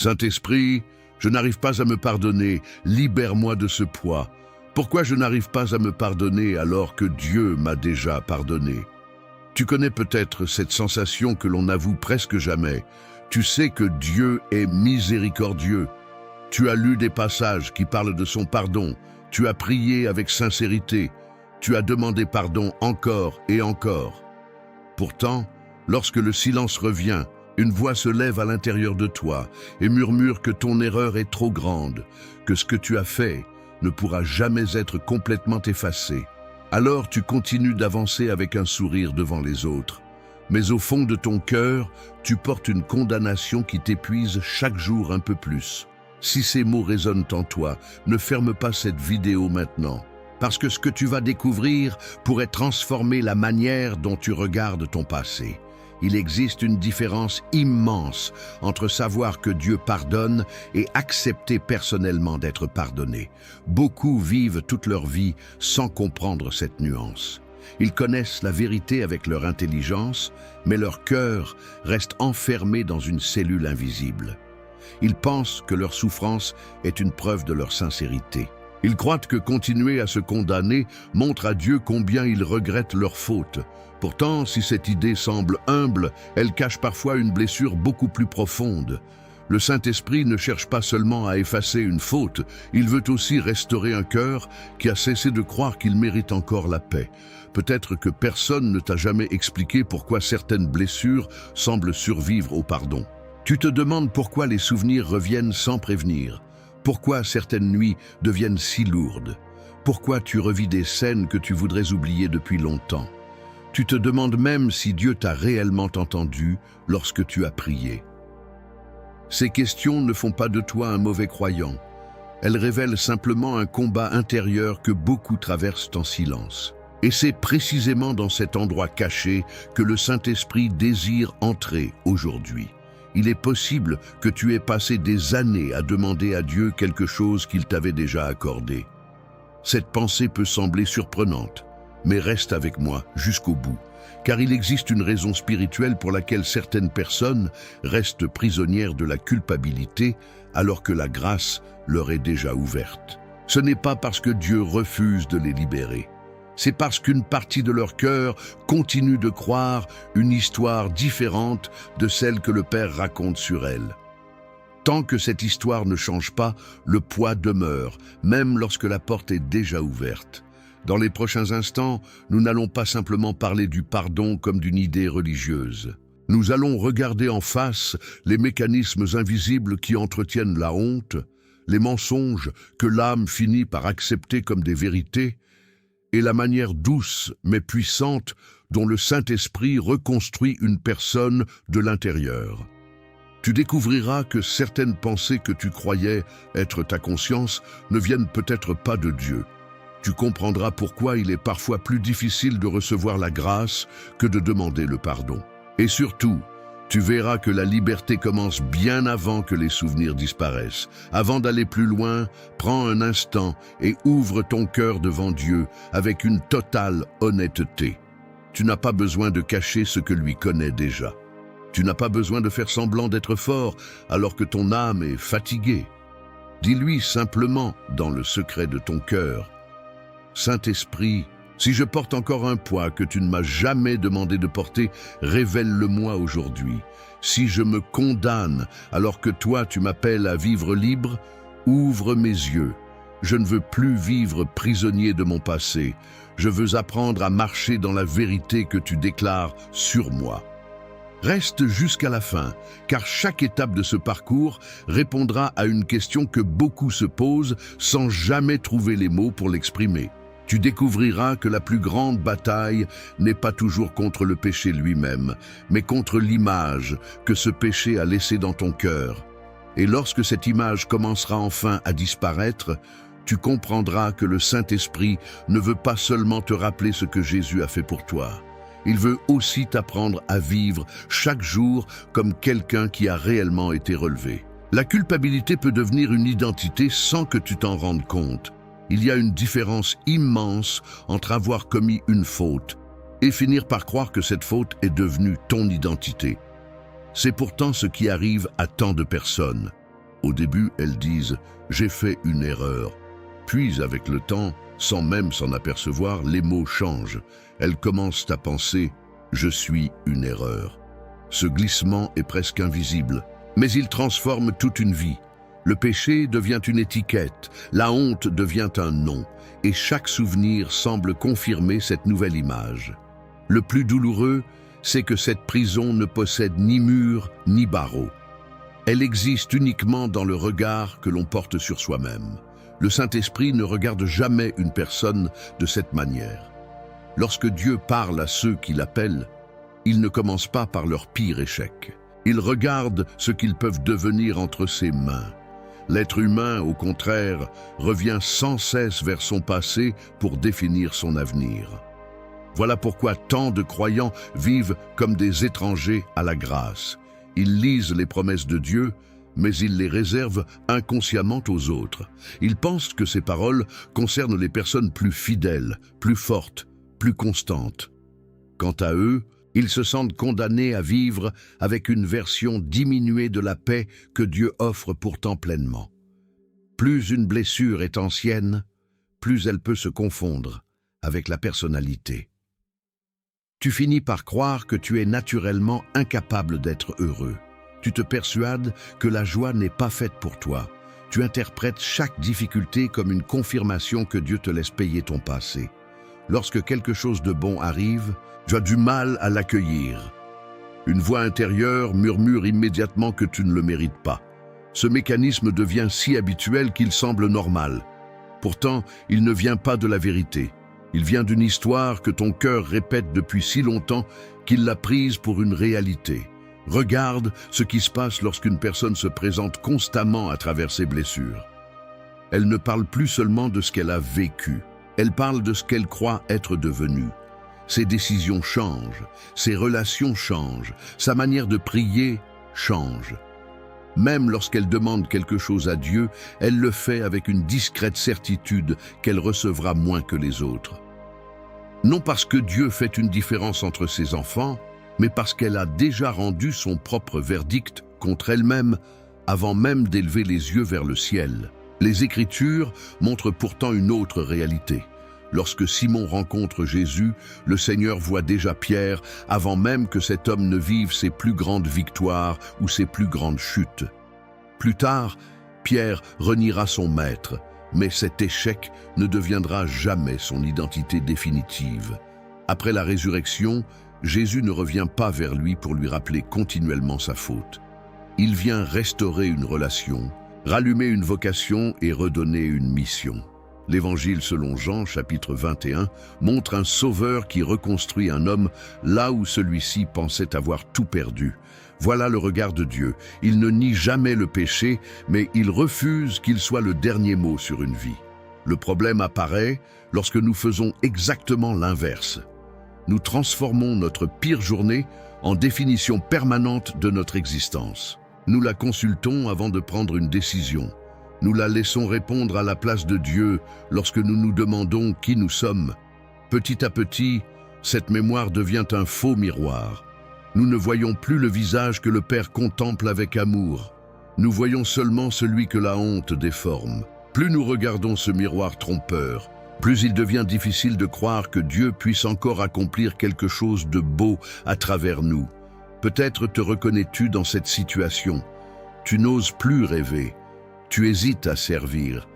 Saint-Esprit, je n'arrive pas à me pardonner, libère-moi de ce poids. Pourquoi je n'arrive pas à me pardonner alors que Dieu m'a déjà pardonné? Tu connais peut-être cette sensation que l'on n'avoue presque jamais. Tu sais que Dieu est miséricordieux. Tu as lu des passages qui parlent de son pardon. Tu as prié avec sincérité. Tu as demandé pardon encore et encore. Pourtant, lorsque le silence revient, une voix se lève à l'intérieur de toi et murmure que ton erreur est trop grande, que ce que tu as fait ne pourra jamais être complètement effacé. Alors tu continues d'avancer avec un sourire devant les autres. Mais au fond de ton cœur, tu portes une condamnation qui t'épuise chaque jour un peu plus. Si ces mots résonnent en toi, ne ferme pas cette vidéo maintenant. Parce que ce que tu vas découvrir pourrait transformer la manière dont tu regardes ton passé. Il existe une différence immense entre savoir que Dieu pardonne et accepter personnellement d'être pardonné. Beaucoup vivent toute leur vie sans comprendre cette nuance. Ils connaissent la vérité avec leur intelligence, mais leur cœur reste enfermé dans une cellule invisible. Ils pensent que leur souffrance est une preuve de leur sincérité. Ils croient que continuer à se condamner montre à Dieu combien ils regrettent leurs fautes. Pourtant, si cette idée semble humble, elle cache parfois une blessure beaucoup plus profonde. Le Saint-Esprit ne cherche pas seulement à effacer une faute, il veut aussi restaurer un cœur qui a cessé de croire qu'il mérite encore la paix. Peut-être que personne ne t'a jamais expliqué pourquoi certaines blessures semblent survivre au pardon. Tu te demandes pourquoi les souvenirs reviennent sans prévenir. Pourquoi certaines nuits deviennent si lourdes? Pourquoi tu revis des scènes que tu voudrais oublier depuis longtemps? Tu te demandes même si Dieu t'a réellement entendu lorsque tu as prié. Ces questions ne font pas de toi un mauvais croyant. Elles révèlent simplement un combat intérieur que beaucoup traversent en silence. Et c'est précisément dans cet endroit caché que le Saint-Esprit désire entrer aujourd'hui. Il est possible que tu aies passé des années à demander à Dieu quelque chose qu'il t'avait déjà accordé. Cette pensée peut sembler surprenante, mais reste avec moi jusqu'au bout, car il existe une raison spirituelle pour laquelle certaines personnes restent prisonnières de la culpabilité alors que la grâce leur est déjà ouverte. Ce n'est pas parce que Dieu refuse de les libérer. C'est parce qu'une partie de leur cœur continue de croire une histoire différente de celle que le Père raconte sur elle. Tant que cette histoire ne change pas, le poids demeure, même lorsque la porte est déjà ouverte. Dans les prochains instants, nous n'allons pas simplement parler du pardon comme d'une idée religieuse. Nous allons regarder en face les mécanismes invisibles qui entretiennent la honte, les mensonges que l'âme finit par accepter comme des vérités, et la manière douce mais puissante dont le Saint-Esprit reconstruit une personne de l'intérieur. Tu découvriras que certaines pensées que tu croyais être ta conscience ne viennent peut-être pas de Dieu. Tu comprendras pourquoi il est parfois plus difficile de recevoir la grâce que de demander le pardon. Et surtout, tu verras que la liberté commence bien avant que les souvenirs disparaissent. Avant d'aller plus loin, prends un instant et ouvre ton cœur devant Dieu avec une totale honnêteté. Tu n'as pas besoin de cacher ce que lui connaît déjà. Tu n'as pas besoin de faire semblant d'être fort alors que ton âme est fatiguée. Dis-lui simplement, dans le secret de ton cœur, « Saint-Esprit, si je porte encore un poids que tu ne m'as jamais demandé de porter, révèle-le-moi aujourd'hui. Si je me condamne alors que toi tu m'appelles à vivre libre, ouvre mes yeux. Je ne veux plus vivre prisonnier de mon passé. Je veux apprendre à marcher dans la vérité que tu déclares sur moi. » Reste jusqu'à la fin, car chaque étape de ce parcours répondra à une question que beaucoup se posent sans jamais trouver les mots pour l'exprimer. Tu découvriras que la plus grande bataille n'est pas toujours contre le péché lui-même, mais contre l'image que ce péché a laissée dans ton cœur. Et lorsque cette image commencera enfin à disparaître, tu comprendras que le Saint-Esprit ne veut pas seulement te rappeler ce que Jésus a fait pour toi. Il veut aussi t'apprendre à vivre chaque jour comme quelqu'un qui a réellement été relevé. La culpabilité peut devenir une identité sans que tu t'en rendes compte. Il y a une différence immense entre avoir commis une faute et finir par croire que cette faute est devenue ton identité. C'est pourtant ce qui arrive à tant de personnes. Au début, elles disent « j'ai fait une erreur ». Puis, avec le temps, sans même s'en apercevoir, les mots changent. Elles commencent à penser « je suis une erreur ». Ce glissement est presque invisible, mais il transforme toute une vie. Le péché devient une étiquette, la honte devient un nom, et chaque souvenir semble confirmer cette nouvelle image. Le plus douloureux, c'est que cette prison ne possède ni mur ni barreaux. Elle existe uniquement dans le regard que l'on porte sur soi-même. Le Saint-Esprit ne regarde jamais une personne de cette manière. Lorsque Dieu parle à ceux qui l'appellent, il ne commence pas par leur pire échec. Il regarde ce qu'ils peuvent devenir entre ses mains. L'être humain, au contraire, revient sans cesse vers son passé pour définir son avenir. Voilà pourquoi tant de croyants vivent comme des étrangers à la grâce. Ils lisent les promesses de Dieu, mais ils les réservent inconsciemment aux autres. Ils pensent que ces paroles concernent les personnes plus fidèles, plus fortes, plus constantes. Quant à eux, ils se sentent condamnés à vivre avec une version diminuée de la paix que Dieu offre pourtant pleinement. Plus une blessure est ancienne, plus elle peut se confondre avec la personnalité. Tu finis par croire que tu es naturellement incapable d'être heureux. Tu te persuades que la joie n'est pas faite pour toi. Tu interprètes chaque difficulté comme une confirmation que Dieu te laisse payer ton passé. Lorsque quelque chose de bon arrive, tu as du mal à l'accueillir. Une voix intérieure murmure immédiatement que tu ne le mérites pas. Ce mécanisme devient si habituel qu'il semble normal. Pourtant, il ne vient pas de la vérité. Il vient d'une histoire que ton cœur répète depuis si longtemps qu'il l'a prise pour une réalité. Regarde ce qui se passe lorsqu'une personne se présente constamment à travers ses blessures. Elle ne parle plus seulement de ce qu'elle a vécu. Elle parle de ce qu'elle croit être devenue. Ses décisions changent, ses relations changent, sa manière de prier change. Même lorsqu'elle demande quelque chose à Dieu, elle le fait avec une discrète certitude qu'elle recevra moins que les autres. Non parce que Dieu fait une différence entre ses enfants, mais parce qu'elle a déjà rendu son propre verdict contre elle-même avant même d'élever les yeux vers le ciel. Les Écritures montrent pourtant une autre réalité. Lorsque Simon rencontre Jésus, le Seigneur voit déjà Pierre avant même que cet homme ne vive ses plus grandes victoires ou ses plus grandes chutes. Plus tard, Pierre reniera son maître, mais cet échec ne deviendra jamais son identité définitive. Après la résurrection, Jésus ne revient pas vers lui pour lui rappeler continuellement sa faute. Il vient restaurer une relation, rallumer une vocation et redonner une mission. L'Évangile selon Jean, chapitre 21, montre un sauveur qui reconstruit un homme là où celui-ci pensait avoir tout perdu. Voilà le regard de Dieu. Il ne nie jamais le péché, mais il refuse qu'il soit le dernier mot sur une vie. Le problème apparaît lorsque nous faisons exactement l'inverse. Nous transformons notre pire journée en définition permanente de notre existence. Nous la consultons avant de prendre une décision. Nous la laissons répondre à la place de Dieu lorsque nous nous demandons qui nous sommes. Petit à petit, cette mémoire devient un faux miroir. Nous ne voyons plus le visage que le Père contemple avec amour. Nous voyons seulement celui que la honte déforme. Plus nous regardons ce miroir trompeur, plus il devient difficile de croire que Dieu puisse encore accomplir quelque chose de beau à travers nous. Peut-être te reconnais-tu dans cette situation. Tu n'oses plus rêver. Tu hésites à servir.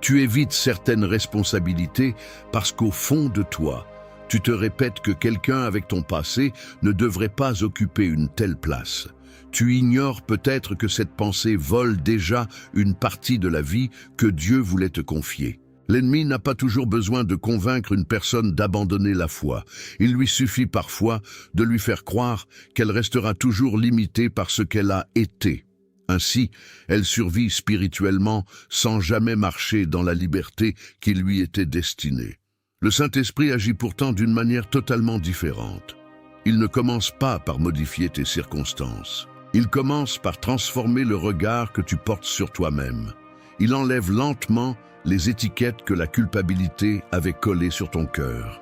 Tu évites certaines responsabilités parce qu'au fond de toi, tu te répètes que quelqu'un avec ton passé ne devrait pas occuper une telle place. Tu ignores peut-être que cette pensée vole déjà une partie de la vie que Dieu voulait te confier. L'ennemi n'a pas toujours besoin de convaincre une personne d'abandonner la foi. Il lui suffit parfois de lui faire croire qu'elle restera toujours limitée par ce qu'elle a été. Ainsi, elle survit spirituellement sans jamais marcher dans la liberté qui lui était destinée. Le Saint-Esprit agit pourtant d'une manière totalement différente. Il ne commence pas par modifier tes circonstances. Il commence par transformer le regard que tu portes sur toi-même. Il enlève lentement les étiquettes que la culpabilité avait collées sur ton cœur.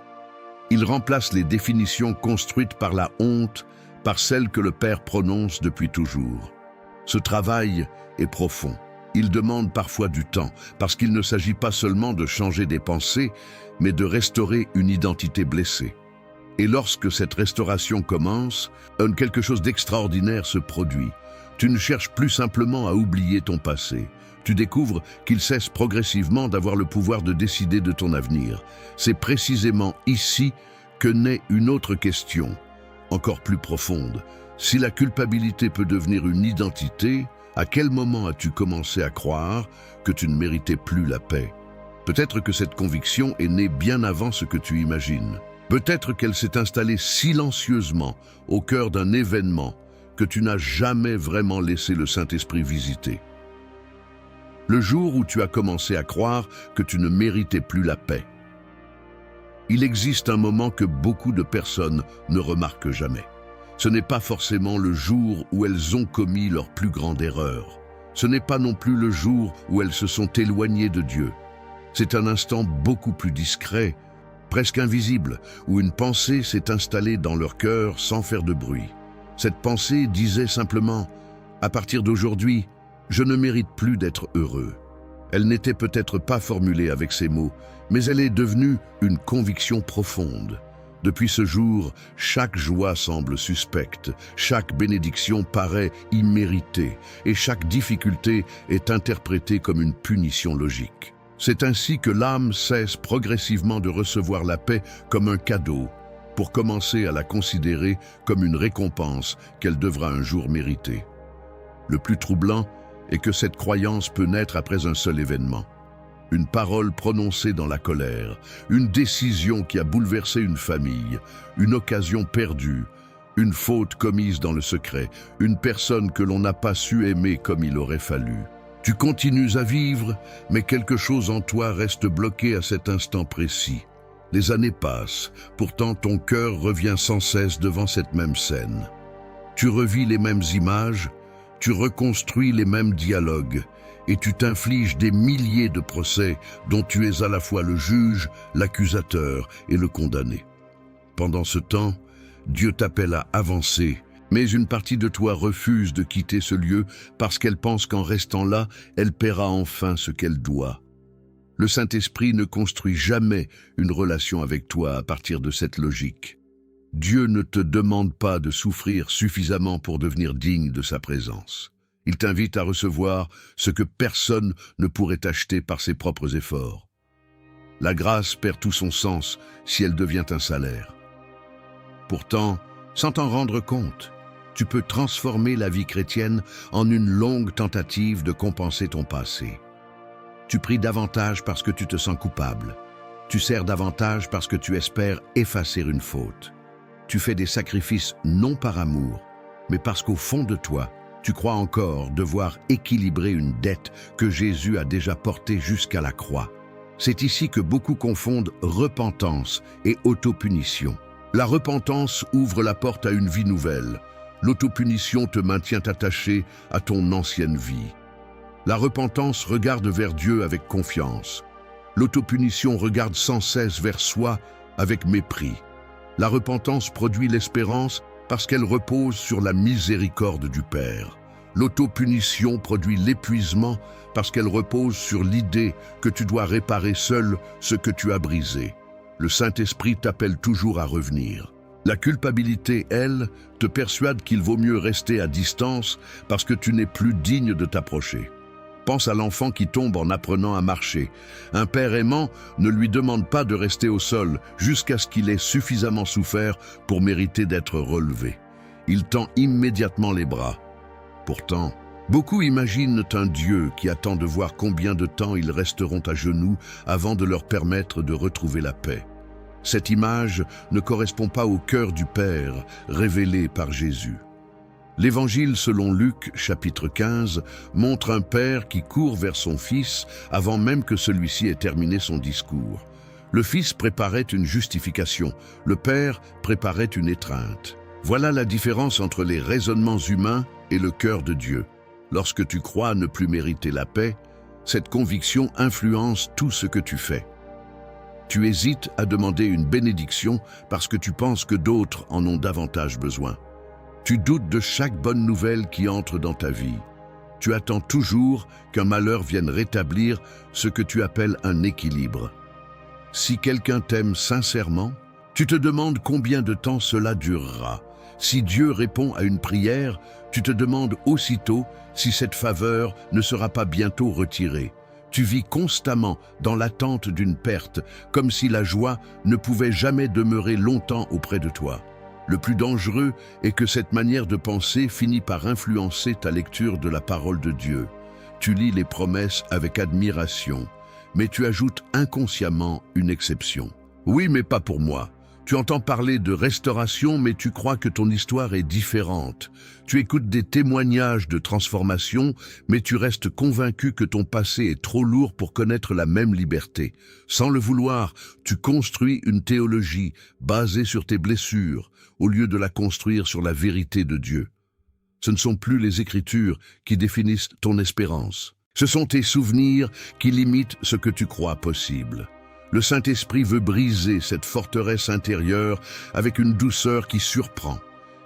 Il remplace les définitions construites par la honte par celles que le Père prononce depuis toujours. Ce travail est profond. Il demande parfois du temps, parce qu'il ne s'agit pas seulement de changer des pensées, mais de restaurer une identité blessée. Et lorsque cette restauration commence, quelque chose d'extraordinaire se produit. Tu ne cherches plus simplement à oublier ton passé. Tu découvres qu'il cesse progressivement d'avoir le pouvoir de décider de ton avenir. C'est précisément ici que naît une autre question, encore plus profonde. Si la culpabilité peut devenir une identité, à quel moment as-tu commencé à croire que tu ne méritais plus la paix? Peut-être que cette conviction est née bien avant ce que tu imagines. Peut-être qu'elle s'est installée silencieusement au cœur d'un événement que tu n'as jamais vraiment laissé le Saint-Esprit visiter. Le jour où tu as commencé à croire que tu ne méritais plus la paix. Il existe un moment que beaucoup de personnes ne remarquent jamais. Ce n'est pas forcément le jour où elles ont commis leur plus grande erreur. Ce n'est pas non plus le jour où elles se sont éloignées de Dieu. C'est un instant beaucoup plus discret, presque invisible, où une pensée s'est installée dans leur cœur sans faire de bruit. Cette pensée disait simplement « À partir d'aujourd'hui, je ne mérite plus d'être heureux ». Elle n'était peut-être pas formulée avec ces mots, mais elle est devenue une conviction profonde. Depuis ce jour, chaque joie semble suspecte, chaque bénédiction paraît imméritée, et chaque difficulté est interprétée comme une punition logique. C'est ainsi que l'âme cesse progressivement de recevoir la paix comme un cadeau, pour commencer à la considérer comme une récompense qu'elle devra un jour mériter. Le plus troublant est que cette croyance peut naître après un seul événement. Une parole prononcée dans la colère, une décision qui a bouleversé une famille, une occasion perdue, une faute commise dans le secret, une personne que l'on n'a pas su aimer comme il aurait fallu. Tu continues à vivre, mais quelque chose en toi reste bloqué à cet instant précis. Les années passent, pourtant ton cœur revient sans cesse devant cette même scène. Tu revis les mêmes images, tu reconstruis les mêmes dialogues, et tu t'infliges des milliers de procès dont tu es à la fois le juge, l'accusateur et le condamné. Pendant ce temps, Dieu t'appelle à avancer, mais une partie de toi refuse de quitter ce lieu parce qu'elle pense qu'en restant là, elle paiera enfin ce qu'elle doit. Le Saint-Esprit ne construit jamais une relation avec toi à partir de cette logique. Dieu ne te demande pas de souffrir suffisamment pour devenir digne de sa présence. Il t'invite à recevoir ce que personne ne pourrait acheter par ses propres efforts. La grâce perd tout son sens si elle devient un salaire. Pourtant, sans t'en rendre compte, tu peux transformer la vie chrétienne en une longue tentative de compenser ton passé. Tu pries davantage parce que tu te sens coupable. Tu sers davantage parce que tu espères effacer une faute. Tu fais des sacrifices non par amour, mais parce qu'au fond de toi, tu crois encore devoir équilibrer une dette que Jésus a déjà portée jusqu'à la croix. C'est ici que beaucoup confondent repentance et autopunition. La repentance ouvre la porte à une vie nouvelle. L'autopunition te maintient attaché à ton ancienne vie. La repentance regarde vers Dieu avec confiance. L'autopunition regarde sans cesse vers soi avec mépris. La repentance produit l'espérance parce qu'elle repose sur la miséricorde du Père. L'autopunition produit l'épuisement parce qu'elle repose sur l'idée que tu dois réparer seul ce que tu as brisé. Le Saint-Esprit t'appelle toujours à revenir. La culpabilité, elle, te persuade qu'il vaut mieux rester à distance parce que tu n'es plus digne de t'approcher. Pense à l'enfant qui tombe en apprenant à marcher. Un père aimant ne lui demande pas de rester au sol jusqu'à ce qu'il ait suffisamment souffert pour mériter d'être relevé. Il tend immédiatement les bras. Pourtant, beaucoup imaginent un Dieu qui attend de voir combien de temps ils resteront à genoux avant de leur permettre de retrouver la paix. Cette image ne correspond pas au cœur du Père révélé par Jésus. L'Évangile selon Luc, chapitre 15, montre un père qui court vers son fils avant même que celui-ci ait terminé son discours. Le fils préparait une justification, le père préparait une étreinte. Voilà la différence entre les raisonnements humains et le cœur de Dieu. Lorsque tu crois ne plus mériter la paix, cette conviction influence tout ce que tu fais. Tu hésites à demander une bénédiction parce que tu penses que d'autres en ont davantage besoin. Tu doutes de chaque bonne nouvelle qui entre dans ta vie. Tu attends toujours qu'un malheur vienne rétablir ce que tu appelles un équilibre. Si quelqu'un t'aime sincèrement, tu te demandes combien de temps cela durera. Si Dieu répond à une prière, tu te demandes aussitôt si cette faveur ne sera pas bientôt retirée. Tu vis constamment dans l'attente d'une perte, comme si la joie ne pouvait jamais demeurer longtemps auprès de toi. Le plus dangereux est que cette manière de penser finit par influencer ta lecture de la parole de Dieu. Tu lis les promesses avec admiration, mais tu ajoutes inconsciemment une exception. Oui, mais pas pour moi. Tu entends parler de restauration, mais tu crois que ton histoire est différente. Tu écoutes des témoignages de transformation, mais tu restes convaincu que ton passé est trop lourd pour connaître la même liberté. Sans le vouloir, tu construis une théologie basée sur tes blessures, au lieu de la construire sur la vérité de Dieu. Ce ne sont plus les Écritures qui définissent ton espérance. Ce sont tes souvenirs qui limitent ce que tu crois possible. Le Saint-Esprit veut briser cette forteresse intérieure avec une douceur qui surprend.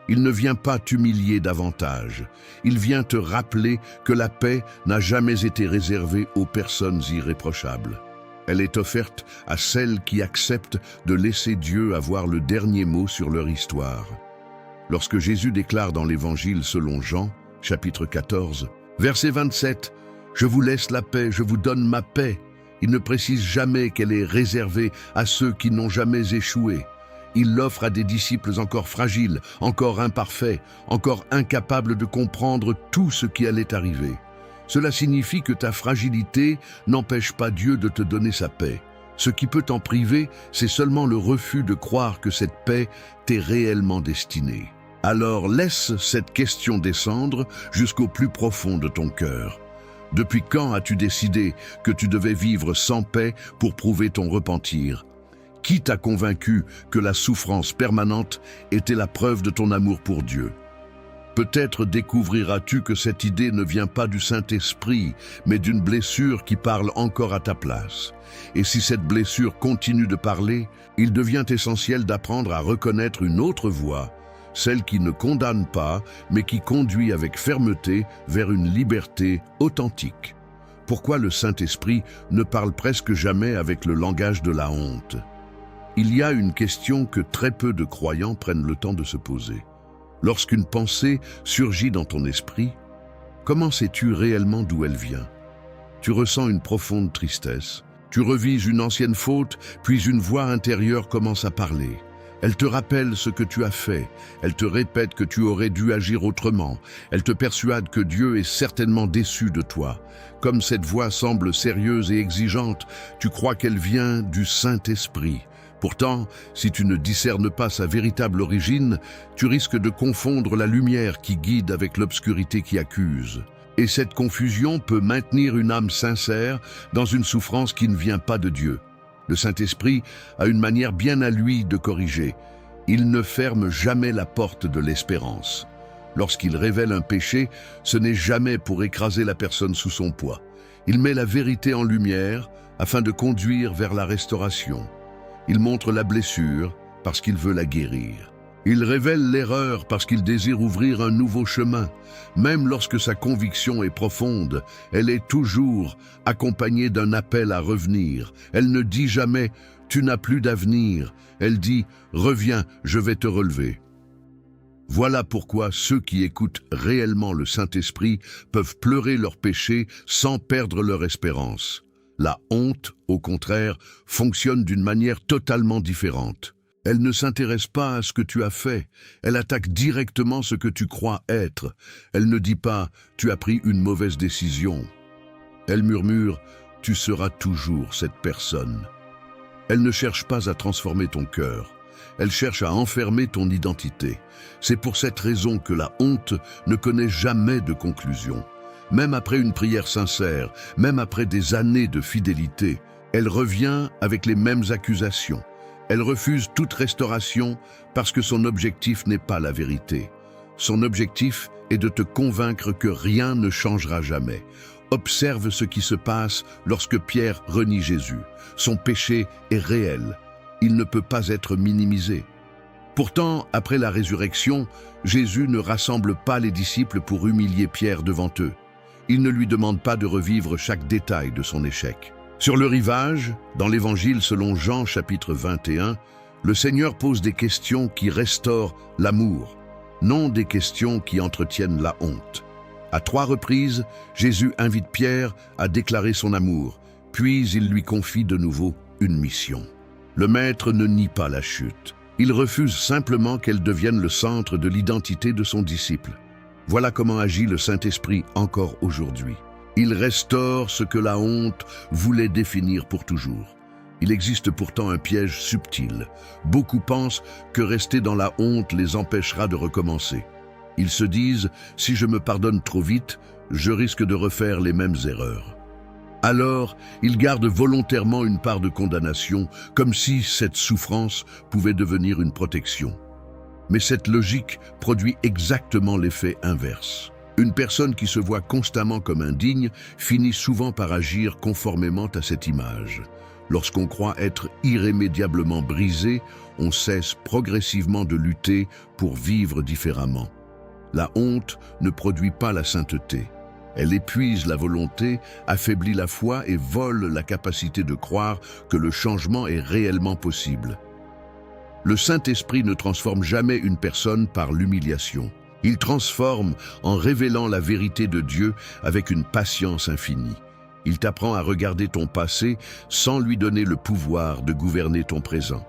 Il ne vient pas t'humilier davantage. Il vient te rappeler que la paix n'a jamais été réservée aux personnes irréprochables. Elle est offerte à celles qui acceptent de laisser Dieu avoir le dernier mot sur leur histoire. Lorsque Jésus déclare dans l'Évangile selon Jean, chapitre 14, verset 27, « Je vous laisse la paix, je vous donne ma paix », il ne précise jamais qu'elle est réservée à ceux qui n'ont jamais échoué. Il l'offre à des disciples encore fragiles, encore imparfaits, encore incapables de comprendre tout ce qui allait arriver. Cela signifie que ta fragilité n'empêche pas Dieu de te donner sa paix. Ce qui peut t'en priver, c'est seulement le refus de croire que cette paix t'est réellement destinée. Alors laisse cette question descendre jusqu'au plus profond de ton cœur. Depuis quand as-tu décidé que tu devais vivre sans paix pour prouver ton repentir? Qui t'a convaincu que la souffrance permanente était la preuve de ton amour pour Dieu? Peut-être découvriras-tu que cette idée ne vient pas du Saint-Esprit, mais d'une blessure qui parle encore à ta place. Et si cette blessure continue de parler, il devient essentiel d'apprendre à reconnaître une autre voix, celle qui ne condamne pas, mais qui conduit avec fermeté vers une liberté authentique. Pourquoi le Saint-Esprit ne parle presque jamais avec le langage de la honte? Il y a une question que très peu de croyants prennent le temps de se poser. Lorsqu'une pensée surgit dans ton esprit, comment sais-tu réellement d'où elle vient? Tu ressens une profonde tristesse. Tu revises une ancienne faute, puis une voix intérieure commence à parler. Elle te rappelle ce que tu as fait, elle te répète que tu aurais dû agir autrement, elle te persuade que Dieu est certainement déçu de toi. Comme cette voix semble sérieuse et exigeante, tu crois qu'elle vient du Saint-Esprit. Pourtant, si tu ne discernes pas sa véritable origine, tu risques de confondre la lumière qui guide avec l'obscurité qui accuse. Et cette confusion peut maintenir une âme sincère dans une souffrance qui ne vient pas de Dieu. Le Saint-Esprit a une manière bien à lui de corriger. Il ne ferme jamais la porte de l'espérance. Lorsqu'il révèle un péché, ce n'est jamais pour écraser la personne sous son poids. Il met la vérité en lumière afin de conduire vers la restauration. Il montre la blessure parce qu'il veut la guérir. Il révèle l'erreur parce qu'il désire ouvrir un nouveau chemin. Même lorsque sa conviction est profonde, elle est toujours accompagnée d'un appel à revenir. Elle ne dit jamais « tu n'as plus d'avenir ». Elle dit « reviens, je vais te relever ». Voilà pourquoi ceux qui écoutent réellement le Saint-Esprit peuvent pleurer leurs péchés sans perdre leur espérance. La honte, au contraire, fonctionne d'une manière totalement différente. Elle ne s'intéresse pas à ce que tu as fait, elle attaque directement ce que tu crois être. Elle ne dit pas « tu as pris une mauvaise décision ». Elle murmure « tu seras toujours cette personne ». Elle ne cherche pas à transformer ton cœur, elle cherche à enfermer ton identité. C'est pour cette raison que la honte ne connaît jamais de conclusion. Même après une prière sincère, même après des années de fidélité, elle revient avec les mêmes accusations. Elle refuse toute restauration parce que son objectif n'est pas la vérité. Son objectif est de te convaincre que rien ne changera jamais. Observe ce qui se passe lorsque Pierre renie Jésus. Son péché est réel. Il ne peut pas être minimisé. Pourtant, après la résurrection, Jésus ne rassemble pas les disciples pour humilier Pierre devant eux. il ne lui demande pas de revivre chaque détail de son échec. Sur le rivage, dans l'Évangile selon Jean chapitre 21, le Seigneur pose des questions qui restaurent l'amour, non des questions qui entretiennent la honte. À 3 reprises, Jésus invite Pierre à déclarer son amour, puis il lui confie de nouveau une mission. Le Maître ne nie pas la chute. Il refuse simplement qu'elle devienne le centre de l'identité de son disciple. Voilà comment agit le Saint-Esprit encore aujourd'hui. Il restaure ce que la honte voulait définir pour toujours. Il existe pourtant un piège subtil. Beaucoup pensent que rester dans la honte les empêchera de recommencer. Ils se disent, si je me pardonne trop vite, je risque de refaire les mêmes erreurs. Alors, ils gardent volontairement une part de condamnation, comme si cette souffrance pouvait devenir une protection. Mais cette logique produit exactement l'effet inverse. Une personne qui se voit constamment comme indigne finit souvent par agir conformément à cette image. Lorsqu'on croit être irrémédiablement brisé, on cesse progressivement de lutter pour vivre différemment. La honte ne produit pas la sainteté. Elle épuise la volonté, affaiblit la foi et vole la capacité de croire que le changement est réellement possible. Le Saint-Esprit ne transforme jamais une personne par l'humiliation. Il transforme en révélant la vérité de Dieu avec une patience infinie. Il t'apprend à regarder ton passé sans lui donner le pouvoir de gouverner ton présent.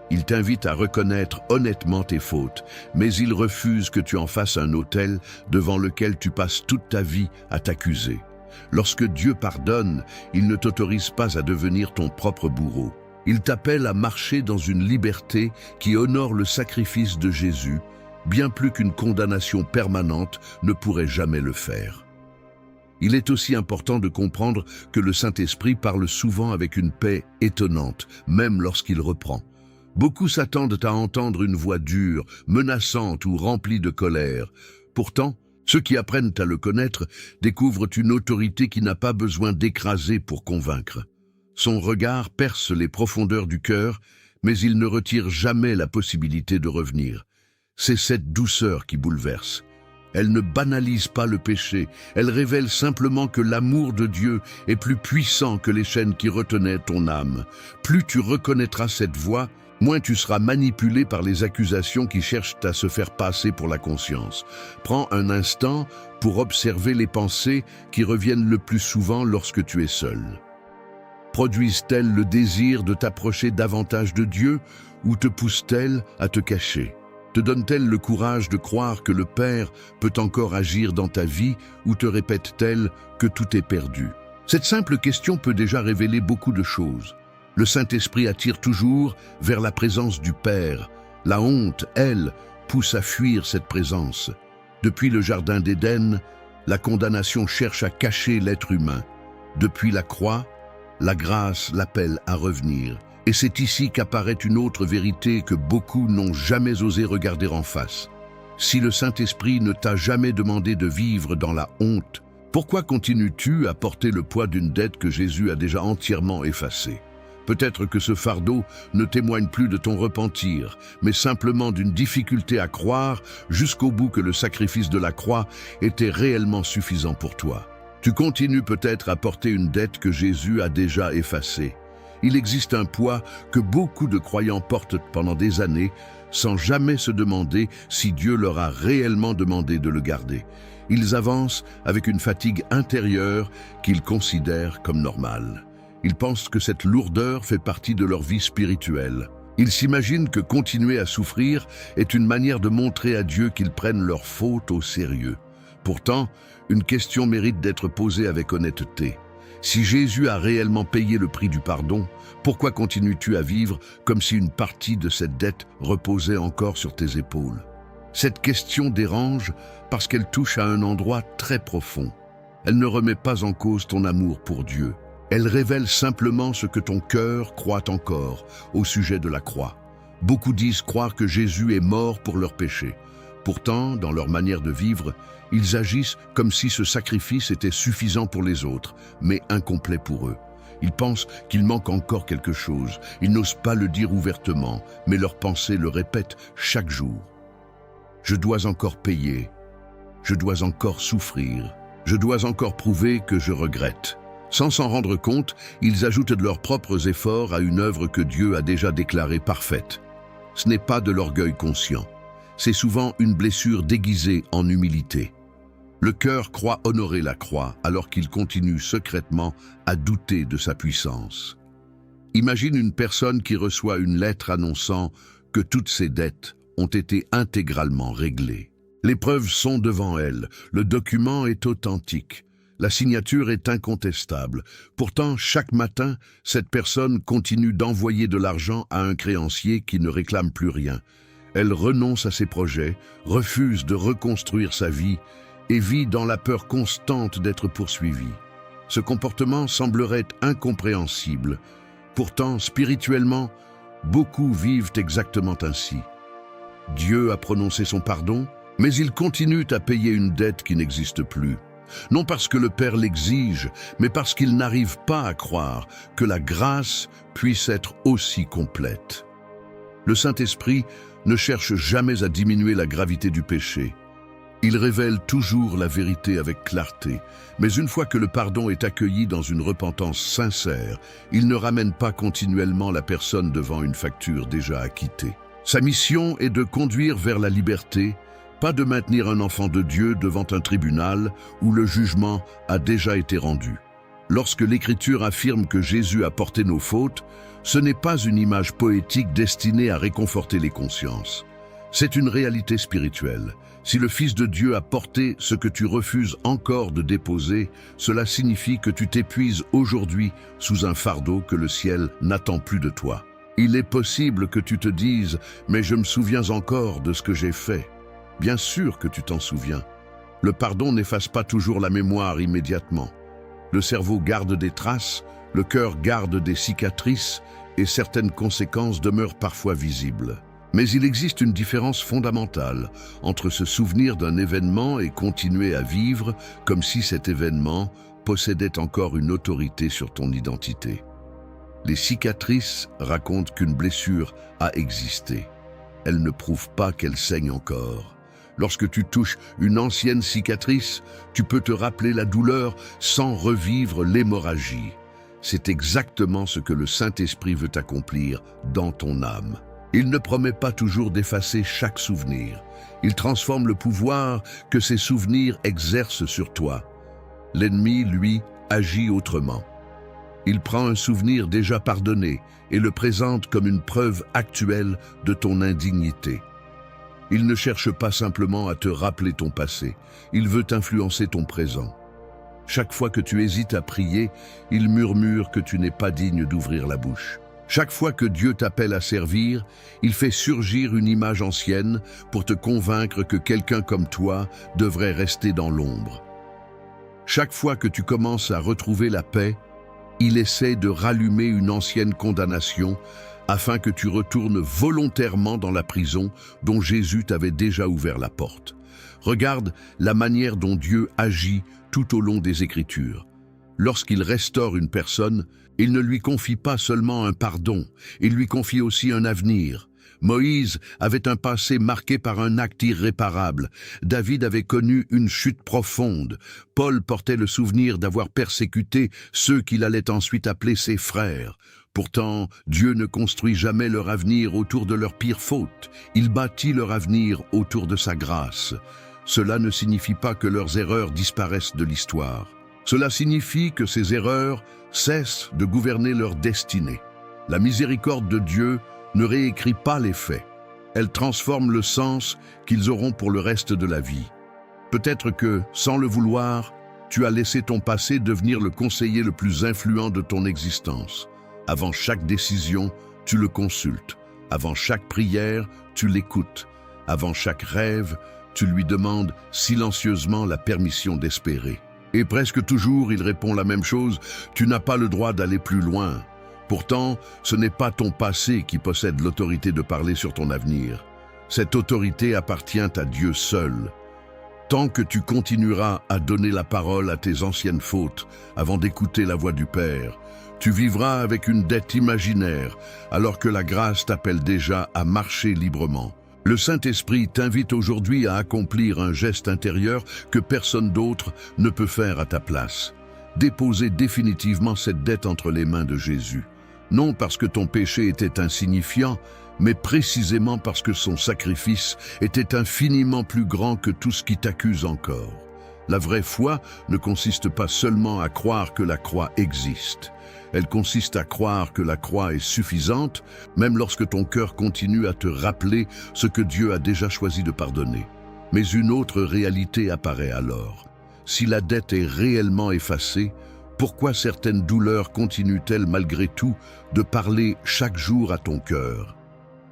Il t'invite à reconnaître honnêtement tes fautes, mais il refuse que tu en fasses un autel devant lequel tu passes toute ta vie à t'accuser. Lorsque Dieu pardonne, il ne t'autorise pas à devenir ton propre bourreau. Il t'appelle à marcher dans une liberté qui honore le sacrifice de Jésus, bien plus qu'une condamnation permanente ne pourrait jamais le faire. Il est aussi important de comprendre que le Saint-Esprit parle souvent avec une paix étonnante, même lorsqu'il reprend. Beaucoup s'attendent à entendre une voix dure, menaçante ou remplie de colère. Pourtant, ceux qui apprennent à le connaître découvrent une autorité qui n'a pas besoin d'écraser pour convaincre. Son regard perce les profondeurs du cœur, mais il ne retire jamais la possibilité de revenir. C'est cette douceur qui bouleverse. Elle ne banalise pas le péché, elle révèle simplement que l'amour de Dieu est plus puissant que les chaînes qui retenaient ton âme. Plus tu reconnaîtras cette voix, moins tu seras manipulé par les accusations qui cherchent à se faire passer pour la conscience. Prends un instant pour observer les pensées qui reviennent le plus souvent lorsque tu es seul. Produisent-elles le désir de t'approcher davantage de Dieu ou te poussent-elles à te cacher? Te donne-t-elle le courage de croire que le Père peut encore agir dans ta vie ou te répète-t-elle que tout est perdu? Cette simple question peut déjà révéler beaucoup de choses. Le Saint-Esprit attire toujours vers la présence du Père. La honte, elle, pousse à fuir cette présence. Depuis le Jardin d'Éden, la condamnation cherche à cacher l'être humain. Depuis la croix, la grâce l'appelle à revenir. Et c'est ici qu'apparaît une autre vérité que beaucoup n'ont jamais osé regarder en face. Si le Saint-Esprit ne t'a jamais demandé de vivre dans la honte, pourquoi continues-tu à porter le poids d'une dette que Jésus a déjà entièrement effacée? Peut-être que ce fardeau ne témoigne plus de ton repentir, mais simplement d'une difficulté à croire jusqu'au bout que le sacrifice de la croix était réellement suffisant pour toi. Tu continues peut-être à porter une dette que Jésus a déjà effacée. Il existe un poids que beaucoup de croyants portent pendant des années sans jamais se demander si Dieu leur a réellement demandé de le garder. Ils avancent avec une fatigue intérieure qu'ils considèrent comme normale. Ils pensent que cette lourdeur fait partie de leur vie spirituelle. Ils s'imaginent que continuer à souffrir est une manière de montrer à Dieu qu'ils prennent leurs fautes au sérieux. Pourtant, une question mérite d'être posée avec honnêteté. Si Jésus a réellement payé le prix du pardon, pourquoi continues-tu à vivre comme si une partie de cette dette reposait encore sur tes épaules? Cette question dérange parce qu'elle touche à un endroit très profond. Elle ne remet pas en cause ton amour pour Dieu. Elle révèle simplement ce que ton cœur croit encore au sujet de la croix. Beaucoup disent croire que Jésus est mort pour leurs péchés. Pourtant, dans leur manière de vivre, ils agissent comme si ce sacrifice était suffisant pour les autres, mais incomplet pour eux. Ils pensent qu'il manque encore quelque chose. Ils n'osent pas le dire ouvertement, mais leurs pensées le répètent chaque jour. Je dois encore payer. Je dois encore souffrir. Je dois encore prouver que je regrette. Sans s'en rendre compte, ils ajoutent de leurs propres efforts à une œuvre que Dieu a déjà déclarée parfaite. Ce n'est pas de l'orgueil conscient. C'est souvent une blessure déguisée en humilité. Le cœur croit honorer la croix alors qu'il continue secrètement à douter de sa puissance. Imagine une personne qui reçoit une lettre annonçant que toutes ses dettes ont été intégralement réglées. Les preuves sont devant elle, le document est authentique, la signature est incontestable. Pourtant, chaque matin, cette personne continue d'envoyer de l'argent à un créancier qui ne réclame plus rien. Elle renonce à ses projets, refuse de reconstruire sa vie et vit dans la peur constante d'être poursuivie. Ce comportement semblerait incompréhensible. Pourtant, spirituellement, beaucoup vivent exactement ainsi. Dieu a prononcé son pardon, mais ils continuent à payer une dette qui n'existe plus. Non parce que le Père l'exige, mais parce qu'ils n'arrivent pas à croire que la grâce puisse être aussi complète. Le Saint-Esprit ne cherche jamais à diminuer la gravité du péché. Il révèle toujours la vérité avec clarté, mais une fois que le pardon est accueilli dans une repentance sincère, il ne ramène pas continuellement la personne devant une facture déjà acquittée. Sa mission est de conduire vers la liberté, pas de maintenir un enfant de Dieu devant un tribunal où le jugement a déjà été rendu. Lorsque l'Écriture affirme que Jésus a porté nos fautes, ce n'est pas une image poétique destinée à réconforter les consciences. C'est une réalité spirituelle. Si le Fils de Dieu a porté ce que tu refuses encore de déposer, cela signifie que tu t'épuises aujourd'hui sous un fardeau que le ciel n'attend plus de toi. Il est possible que tu te dises « mais je me souviens encore de ce que j'ai fait ». Bien sûr que tu t'en souviens. Le pardon n'efface pas toujours la mémoire immédiatement. Le cerveau garde des traces, le cœur garde des cicatrices et certaines conséquences demeurent parfois visibles. Mais il existe une différence fondamentale entre se souvenir d'un événement et continuer à vivre comme si cet événement possédait encore une autorité sur ton identité. Les cicatrices racontent qu'une blessure a existé. Elles ne prouvent pas qu'elle saigne encore. Lorsque tu touches une ancienne cicatrice, tu peux te rappeler la douleur sans revivre l'hémorragie. C'est exactement ce que le Saint-Esprit veut accomplir dans ton âme. Il ne promet pas toujours d'effacer chaque souvenir. Il transforme le pouvoir que ces souvenirs exercent sur toi. L'ennemi, lui, agit autrement. Il prend un souvenir déjà pardonné et le présente comme une preuve actuelle de ton indignité. Il ne cherche pas simplement à te rappeler ton passé, il veut influencer ton présent. Chaque fois que tu hésites à prier, il murmure que tu n'es pas digne d'ouvrir la bouche. Chaque fois que Dieu t'appelle à servir, il fait surgir une image ancienne pour te convaincre que quelqu'un comme toi devrait rester dans l'ombre. Chaque fois que tu commences à retrouver la paix, il essaie de rallumer une ancienne condamnation afin que tu retournes volontairement dans la prison dont Jésus t'avait déjà ouvert la porte. Regarde la manière dont Dieu agit tout au long des Écritures. Lorsqu'il restaure une personne, il ne lui confie pas seulement un pardon, il lui confie aussi un avenir. Moïse avait un passé marqué par un acte irréparable. David avait connu une chute profonde. Paul portait le souvenir d'avoir persécuté ceux qu'il allait ensuite appeler ses frères. Pourtant, Dieu ne construit jamais leur avenir autour de leurs pires fautes. Il bâtit leur avenir autour de sa grâce. Cela ne signifie pas que leurs erreurs disparaissent de l'histoire. Cela signifie que ces erreurs cessent de gouverner leur destinée. La miséricorde de Dieu ne réécrit pas les faits. Elle transforme le sens qu'ils auront pour le reste de la vie. Peut-être que, sans le vouloir, tu as laissé ton passé devenir le conseiller le plus influent de ton existence. Avant chaque décision, tu le consultes. Avant chaque prière, tu l'écoutes. Avant chaque rêve, tu lui demandes silencieusement la permission d'espérer. Et presque toujours, il répond la même chose, tu n'as pas le droit d'aller plus loin. Pourtant, ce n'est pas ton passé qui possède l'autorité de parler sur ton avenir. Cette autorité appartient à Dieu seul. Tant que tu continueras à donner la parole à tes anciennes fautes avant d'écouter la voix du Père, tu vivras avec une dette imaginaire alors que la grâce t'appelle déjà à marcher librement. Le Saint-Esprit t'invite aujourd'hui à accomplir un geste intérieur que personne d'autre ne peut faire à ta place. Déposer définitivement cette dette entre les mains de Jésus. Non parce que ton péché était insignifiant, mais précisément parce que son sacrifice était infiniment plus grand que tout ce qui t'accuse encore. La vraie foi ne consiste pas seulement à croire que la croix existe. Elle consiste à croire que la croix est suffisante, même lorsque ton cœur continue à te rappeler ce que Dieu a déjà choisi de pardonner. Mais une autre réalité apparaît alors. Si la dette est réellement effacée, pourquoi certaines douleurs continuent-elles malgré tout de parler chaque jour à ton cœur?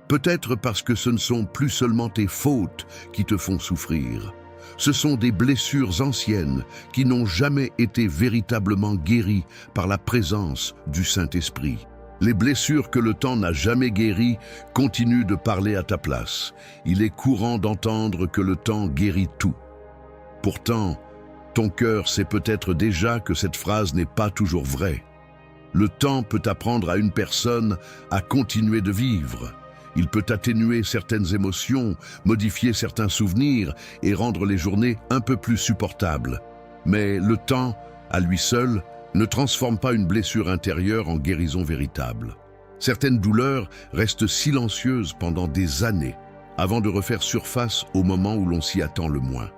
Peut-être parce que ce ne sont plus seulement tes fautes qui te font souffrir. Ce sont des blessures anciennes qui n'ont jamais été véritablement guéries par la présence du Saint-Esprit. Les blessures que le temps n'a jamais guéries continuent de parler à ta place. Il est courant d'entendre que le temps guérit tout. Pourtant, ton cœur sait peut-être déjà que cette phrase n'est pas toujours vraie. Le temps peut apprendre à une personne à continuer de vivre. Il peut atténuer certaines émotions, modifier certains souvenirs et rendre les journées un peu plus supportables. Mais le temps, à lui seul, ne transforme pas une blessure intérieure en guérison véritable. Certaines douleurs restent silencieuses pendant des années, avant de refaire surface au moment où l'on s'y attend le moins.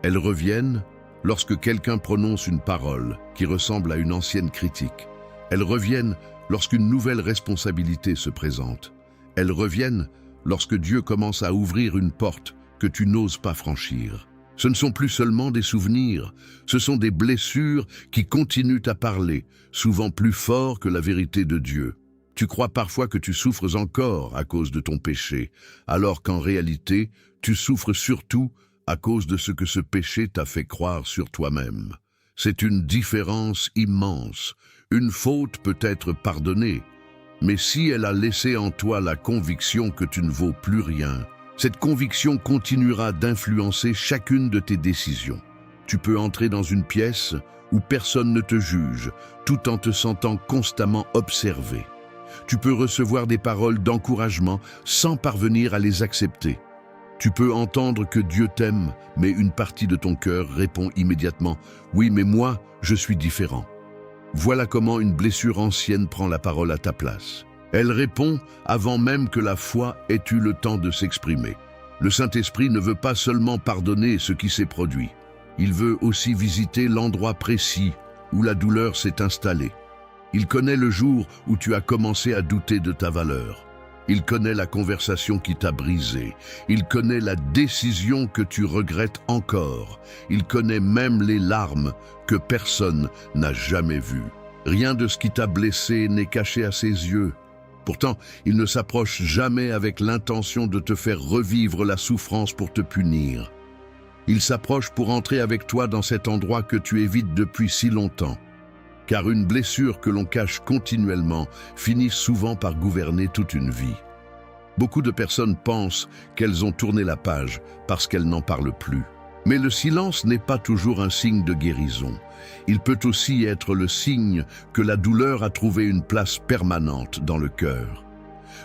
Elles reviennent lorsque quelqu'un prononce une parole qui ressemble à une ancienne critique. Elles reviennent lorsqu'une nouvelle responsabilité se présente. Elles reviennent lorsque Dieu commence à ouvrir une porte que tu n'oses pas franchir. Ce ne sont plus seulement des souvenirs, ce sont des blessures qui continuent à parler, souvent plus fort que la vérité de Dieu. Tu crois parfois que tu souffres encore à cause de ton péché, alors qu'en réalité, tu souffres surtout à cause de ce que ce péché t'a fait croire sur toi-même. C'est une différence immense. Une faute peut être pardonnée, mais si elle a laissé en toi la conviction que tu ne vaux plus rien, cette conviction continuera d'influencer chacune de tes décisions. Tu peux entrer dans une pièce où personne ne te juge, tout en te sentant constamment observé. Tu peux recevoir des paroles d'encouragement sans parvenir à les accepter. Tu peux entendre que Dieu t'aime, mais une partie de ton cœur répond immédiatement « Oui, mais moi, je suis différent ». Voilà comment une blessure ancienne prend la parole à ta place. Elle répond avant même que la foi ait eu le temps de s'exprimer. Le Saint-Esprit ne veut pas seulement pardonner ce qui s'est produit. Il veut aussi visiter l'endroit précis où la douleur s'est installée. Il connaît le jour où tu as commencé à douter de ta valeur. Il connaît la conversation qui t'a brisé. Il connaît la décision que tu regrettes encore. Il connaît même les larmes que personne n'a jamais vues. Rien de ce qui t'a blessé n'est caché à ses yeux. Pourtant, il ne s'approche jamais avec l'intention de te faire revivre la souffrance pour te punir. Il s'approche pour entrer avec toi dans cet endroit que tu évites depuis si longtemps. Car une blessure que l'on cache continuellement finit souvent par gouverner toute une vie. Beaucoup de personnes pensent qu'elles ont tourné la page parce qu'elles n'en parlent plus. Mais le silence n'est pas toujours un signe de guérison. Il peut aussi être le signe que la douleur a trouvé une place permanente dans le cœur.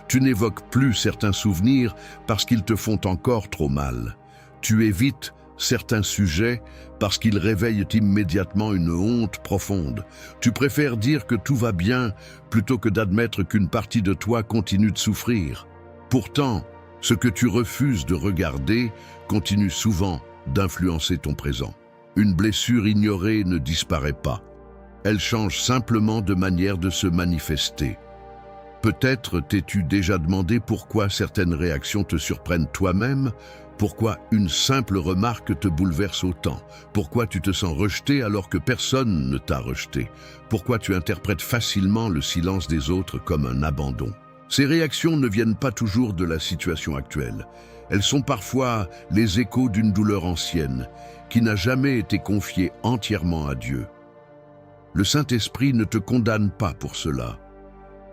Tu n'évoques plus certains souvenirs parce qu'ils te font encore trop mal. Tu évites certains sujets parce qu'ils réveillent immédiatement une honte profonde. Tu préfères dire que tout va bien plutôt que d'admettre qu'une partie de toi continue de souffrir. Pourtant, ce que tu refuses de regarder continue souvent d'influencer ton présent. Une blessure ignorée ne disparaît pas. Elle change simplement de manière de se manifester. Peut-être t'es-tu déjà demandé pourquoi certaines réactions te surprennent toi-même, pourquoi une simple remarque te bouleverse autant, pourquoi tu te sens rejeté alors que personne ne t'a rejeté, pourquoi tu interprètes facilement le silence des autres comme un abandon. Ces réactions ne viennent pas toujours de la situation actuelle. Elles sont parfois les échos d'une douleur ancienne qui n'a jamais été confiée entièrement à Dieu. Le Saint-Esprit ne te condamne pas pour cela.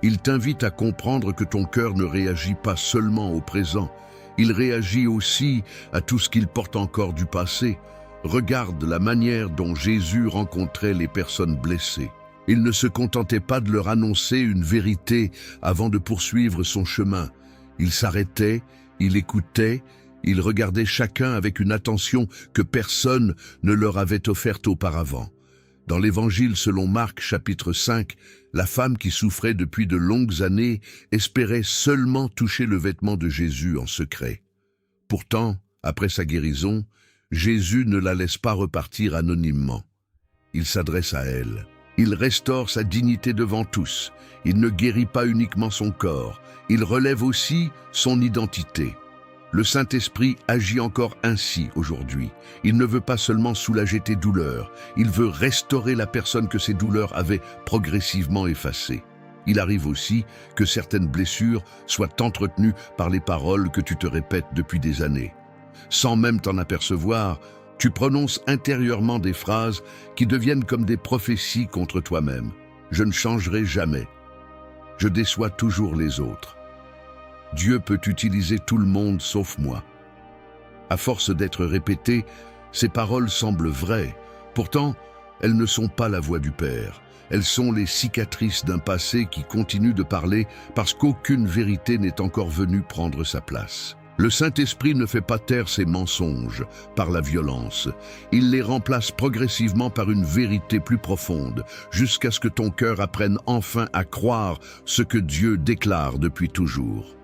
Il t'invite à comprendre que ton cœur ne réagit pas seulement au présent, il réagit aussi à tout ce qu'il porte encore du passé. Regarde la manière dont Jésus rencontrait les personnes blessées. Il ne se contentait pas de leur annoncer une vérité avant de poursuivre son chemin. Il s'arrêtait, Il écoutait, il regardait chacun avec une attention que personne ne leur avait offerte auparavant. Dans l'Évangile selon Marc, chapitre 5, la femme qui souffrait depuis de longues années espérait seulement toucher le vêtement de Jésus en secret. Pourtant, après sa guérison, Jésus ne la laisse pas repartir anonymement. Il s'adresse à elle. Il restaure sa dignité devant tous. Il ne guérit pas uniquement son corps, il relève aussi son identité. Le Saint-Esprit agit encore ainsi aujourd'hui. Il ne veut pas seulement soulager tes douleurs, il veut restaurer la personne que ces douleurs avaient progressivement effacée. Il arrive aussi que certaines blessures soient entretenues par les paroles que tu te répètes depuis des années. Sans même t'en apercevoir, tu prononces intérieurement des phrases qui deviennent comme des prophéties contre toi-même. Je ne changerai jamais. Je déçois toujours les autres. Dieu peut utiliser tout le monde sauf moi. À force d'être répétées, ces paroles semblent vraies. Pourtant, elles ne sont pas la voix du Père. Elles sont les cicatrices d'un passé qui continue de parler parce qu'aucune vérité n'est encore venue prendre sa place. Le Saint-Esprit ne fait pas taire ses mensonges par la violence. Il les remplace progressivement par une vérité plus profonde, jusqu'à ce que ton cœur apprenne enfin à croire ce que Dieu déclare depuis toujours.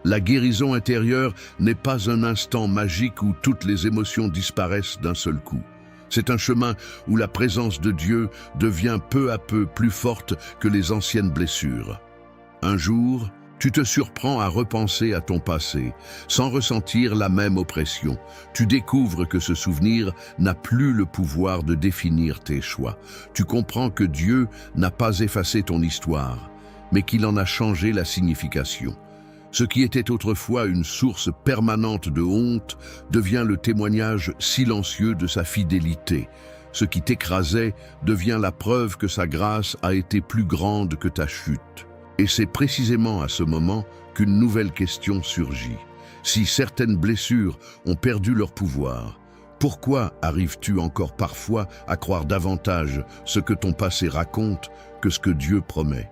La guérison intérieure n'est pas un instant magique où toutes les émotions disparaissent d'un seul coup. C'est un chemin où la présence de Dieu devient peu à peu plus forte que les anciennes blessures. Un jour, tu te surprends à repenser à ton passé, sans ressentir la même oppression. Tu découvres que ce souvenir n'a plus le pouvoir de définir tes choix. Tu comprends que Dieu n'a pas effacé ton histoire, mais qu'il en a changé la signification. Ce qui était autrefois une source permanente de honte devient le témoignage silencieux de sa fidélité. Ce qui t'écrasait devient la preuve que sa grâce a été plus grande que ta chute. Et c'est précisément à ce moment qu'une nouvelle question surgit. Si certaines blessures ont perdu leur pouvoir, pourquoi arrives-tu encore parfois à croire davantage ce que ton passé raconte que ce que Dieu promet?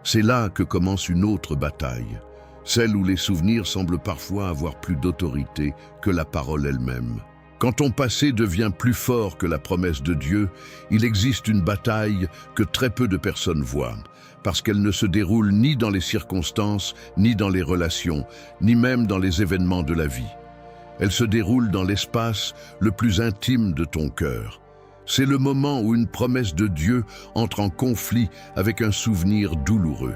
C'est là que commence une autre bataille. Celle où les souvenirs semblent parfois avoir plus d'autorité que la parole elle-même. Quand ton passé devient plus fort que la promesse de Dieu, il existe une bataille que très peu de personnes voient, parce qu'elle ne se déroule ni dans les circonstances, ni dans les relations, ni même dans les événements de la vie. Elle se déroule dans l'espace le plus intime de ton cœur. C'est le moment où une promesse de Dieu entre en conflit avec un souvenir douloureux.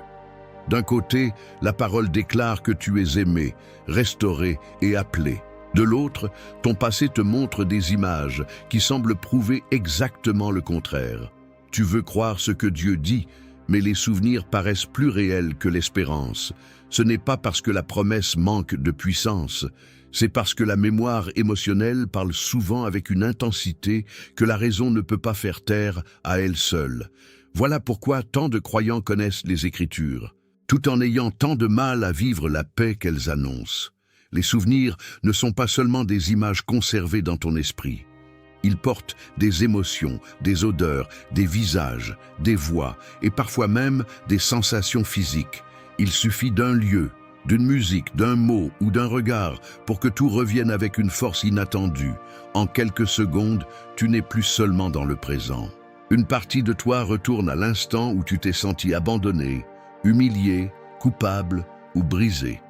D'un côté, la parole déclare que tu es aimé, restauré et appelé. De l'autre, ton passé te montre des images qui semblent prouver exactement le contraire. Tu veux croire ce que Dieu dit, mais les souvenirs paraissent plus réels que l'espérance. Ce n'est pas parce que la promesse manque de puissance, c'est parce que la mémoire émotionnelle parle souvent avec une intensité que la raison ne peut pas faire taire à elle seule. Voilà pourquoi tant de croyants connaissent les Écritures, tout en ayant tant de mal à vivre la paix qu'elles annoncent. Les souvenirs ne sont pas seulement des images conservées dans ton esprit. Ils portent des émotions, des odeurs, des visages, des voix et parfois même des sensations physiques. Il suffit d'un lieu, d'une musique, d'un mot ou d'un regard pour que tout revienne avec une force inattendue. En quelques secondes, tu n'es plus seulement dans le présent. Une partie de toi retourne à l'instant où tu t'es senti abandonné, humilié, coupable ou brisé.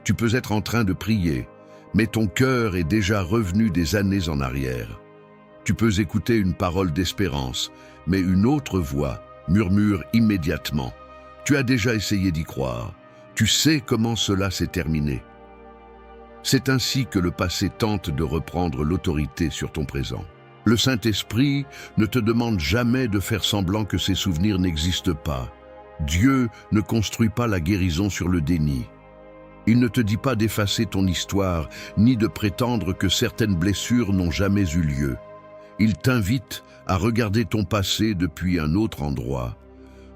Tu peux être en train de prier, mais ton cœur est déjà revenu des années en arrière. Tu peux écouter une parole d'espérance, mais une autre voix murmure immédiatement. Tu as déjà essayé d'y croire. Tu sais comment cela s'est terminé. C'est ainsi que le passé tente de reprendre l'autorité sur ton présent. Le Saint-Esprit ne te demande jamais de faire semblant que ces souvenirs n'existent pas. Dieu ne construit pas la guérison sur le déni. Il ne te dit pas d'effacer ton histoire, ni de prétendre que certaines blessures n'ont jamais eu lieu. Il t'invite à regarder ton passé depuis un autre endroit.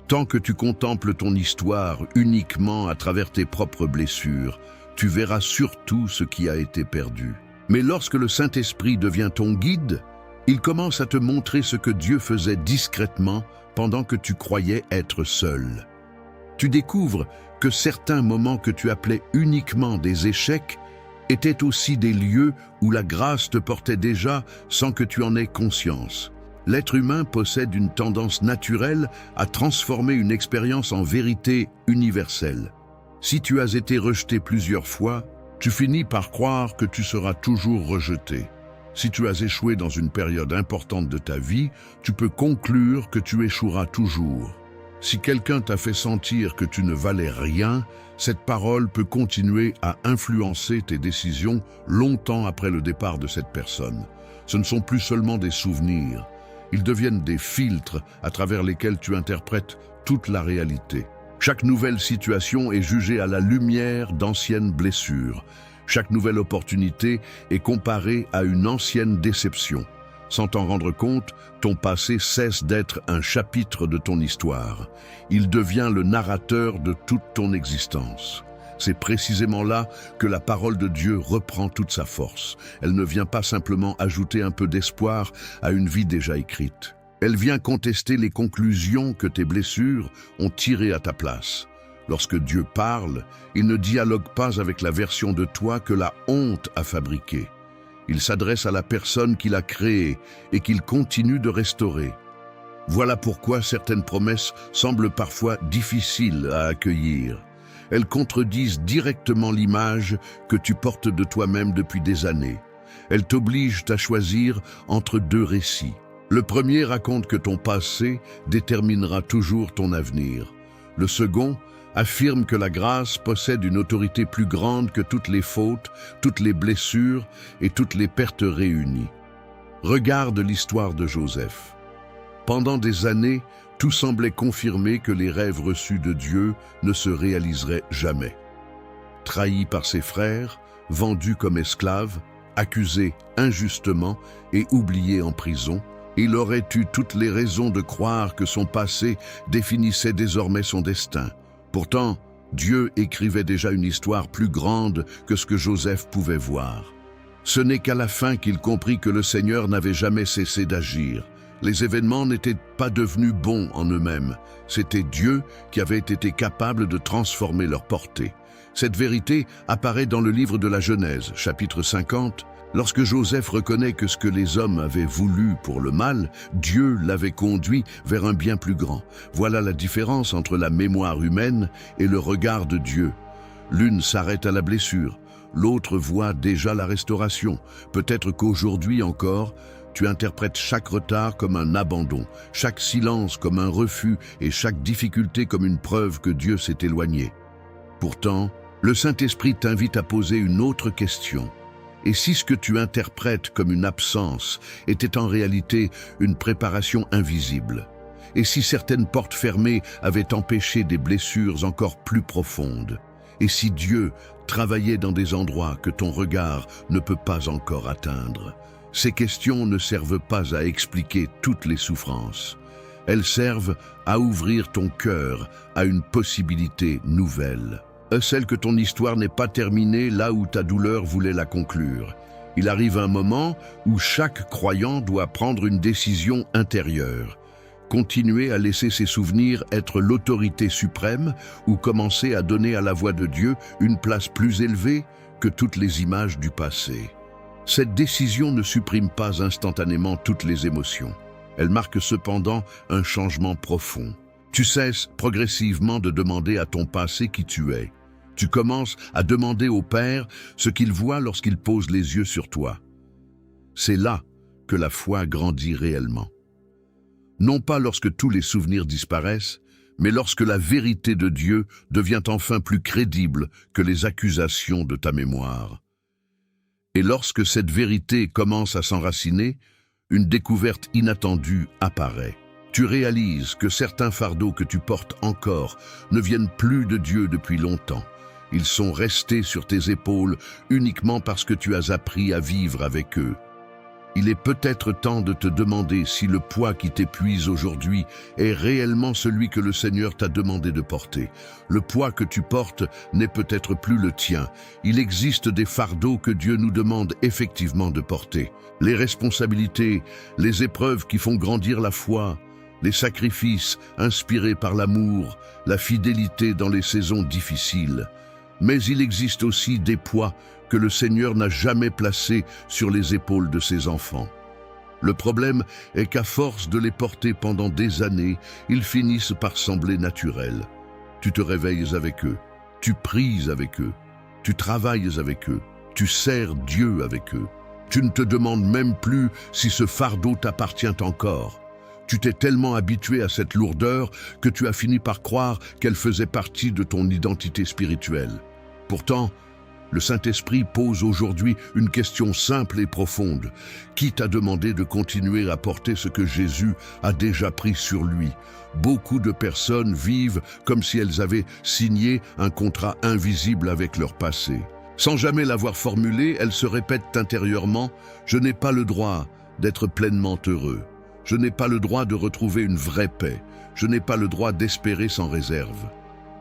Tant que tu contemples ton histoire uniquement à travers tes propres blessures, tu verras surtout ce qui a été perdu. Mais lorsque le Saint-Esprit devient ton guide, il commence à te montrer ce que Dieu faisait discrètement pendant que tu croyais être seul. Tu découvres que certains moments que tu appelais uniquement des échecs étaient aussi des lieux où la grâce te portait déjà sans que tu en aies conscience. L'être humain possède une tendance naturelle à transformer une expérience en vérité universelle. Si tu as été rejeté plusieurs fois, tu finis par croire que tu seras toujours rejeté. Si tu as échoué dans une période importante de ta vie, tu peux conclure que tu échoueras toujours. Si quelqu'un t'a fait sentir que tu ne valais rien, cette parole peut continuer à influencer tes décisions longtemps après le départ de cette personne. Ce ne sont plus seulement des souvenirs, ils deviennent des filtres à travers lesquels tu interprètes toute la réalité. Chaque nouvelle situation est jugée à la lumière d'anciennes blessures. Chaque nouvelle opportunité est comparée à une ancienne déception. Sans t'en rendre compte, ton passé cesse d'être un chapitre de ton histoire. Il devient le narrateur de toute ton existence. C'est précisément là que la parole de Dieu reprend toute sa force. Elle ne vient pas simplement ajouter un peu d'espoir à une vie déjà écrite. Elle vient contester les conclusions que tes blessures ont tirées à ta place. Lorsque Dieu parle, il ne dialogue pas avec la version de toi que la honte a fabriquée. Il s'adresse à la personne qu'il a créée et qu'il continue de restaurer. Voilà pourquoi certaines promesses semblent parfois difficiles à accueillir. Elles contredisent directement l'image que tu portes de toi-même depuis des années. Elles t'obligent à choisir entre deux récits. Le premier raconte que ton passé déterminera toujours ton avenir. Le second affirme que la grâce possède une autorité plus grande que toutes les fautes, toutes les blessures et toutes les pertes réunies. Regarde l'histoire de Joseph. Pendant des années, tout semblait confirmer que les rêves reçus de Dieu ne se réaliseraient jamais. Trahi par ses frères, vendu comme esclave, accusé injustement et oublié en prison, il aurait eu toutes les raisons de croire que son passé définissait désormais son destin. Pourtant, Dieu écrivait déjà une histoire plus grande que ce que Joseph pouvait voir. Ce n'est qu'à la fin qu'il comprit que le Seigneur n'avait jamais cessé d'agir. Les événements n'étaient pas devenus bons en eux-mêmes. C'était Dieu qui avait été capable de transformer leur portée. Cette vérité apparaît dans le livre de la Genèse, chapitre 50. Lorsque Joseph reconnaît que ce que les hommes avaient voulu pour le mal, Dieu l'avait conduit vers un bien plus grand. Voilà la différence entre la mémoire humaine et le regard de Dieu. L'une s'arrête à la blessure, l'autre voit déjà la restauration. Peut-être qu'aujourd'hui encore, tu interprètes chaque retard comme un abandon, chaque silence comme un refus et chaque difficulté comme une preuve que Dieu s'est éloigné. Pourtant, le Saint-Esprit t'invite à poser une autre question. Et si ce que tu interprètes comme une absence était en réalité une préparation invisible? Et si certaines portes fermées avaient empêché des blessures encore plus profondes? Et si Dieu travaillait dans des endroits que ton regard ne peut pas encore atteindre? Ces questions ne servent pas à expliquer toutes les souffrances. Elles servent à ouvrir ton cœur à une possibilité nouvelle. Celle que ton histoire n'est pas terminée là où ta douleur voulait la conclure. Il arrive un moment où chaque croyant doit prendre une décision intérieure. Continuer à laisser ses souvenirs être l'autorité suprême ou commencer à donner à la voix de Dieu une place plus élevée que toutes les images du passé. Cette décision ne supprime pas instantanément toutes les émotions. Elle marque cependant un changement profond. Tu cesses progressivement de demander à ton passé qui tu es. Tu commences à demander au Père ce qu'il voit lorsqu'il pose les yeux sur toi. C'est là que la foi grandit réellement. Non pas lorsque tous les souvenirs disparaissent, mais lorsque la vérité de Dieu devient enfin plus crédible que les accusations de ta mémoire. Et lorsque cette vérité commence à s'enraciner, une découverte inattendue apparaît. Tu réalises que certains fardeaux que tu portes encore ne viennent plus de Dieu depuis longtemps. Ils sont restés sur tes épaules uniquement parce que tu as appris à vivre avec eux. Il est peut-être temps de te demander si le poids qui t'épuise aujourd'hui est réellement celui que le Seigneur t'a demandé de porter. Le poids que tu portes n'est peut-être plus le tien. Il existe des fardeaux que Dieu nous demande effectivement de porter. Les responsabilités, les épreuves qui font grandir la foi, les sacrifices inspirés par l'amour, la fidélité dans les saisons difficiles. Mais il existe aussi des poids que le Seigneur n'a jamais placés sur les épaules de ses enfants. Le problème est qu'à force de les porter pendant des années, ils finissent par sembler naturels. Tu te réveilles avec eux, tu pries avec eux, tu travailles avec eux, tu sers Dieu avec eux. Tu ne te demandes même plus si ce fardeau t'appartient encore. Tu t'es tellement habitué à cette lourdeur que tu as fini par croire qu'elle faisait partie de ton identité spirituelle. Pourtant, le Saint-Esprit pose aujourd'hui une question simple et profonde. Qui t'a demandé de continuer à porter ce que Jésus a déjà pris sur lui? Beaucoup de personnes vivent comme si elles avaient signé un contrat invisible avec leur passé. Sans jamais l'avoir formulé, elles se répètent intérieurement « Je n'ai pas le droit d'être pleinement heureux. Je n'ai pas le droit de retrouver une vraie paix. Je n'ai pas le droit d'espérer sans réserve. »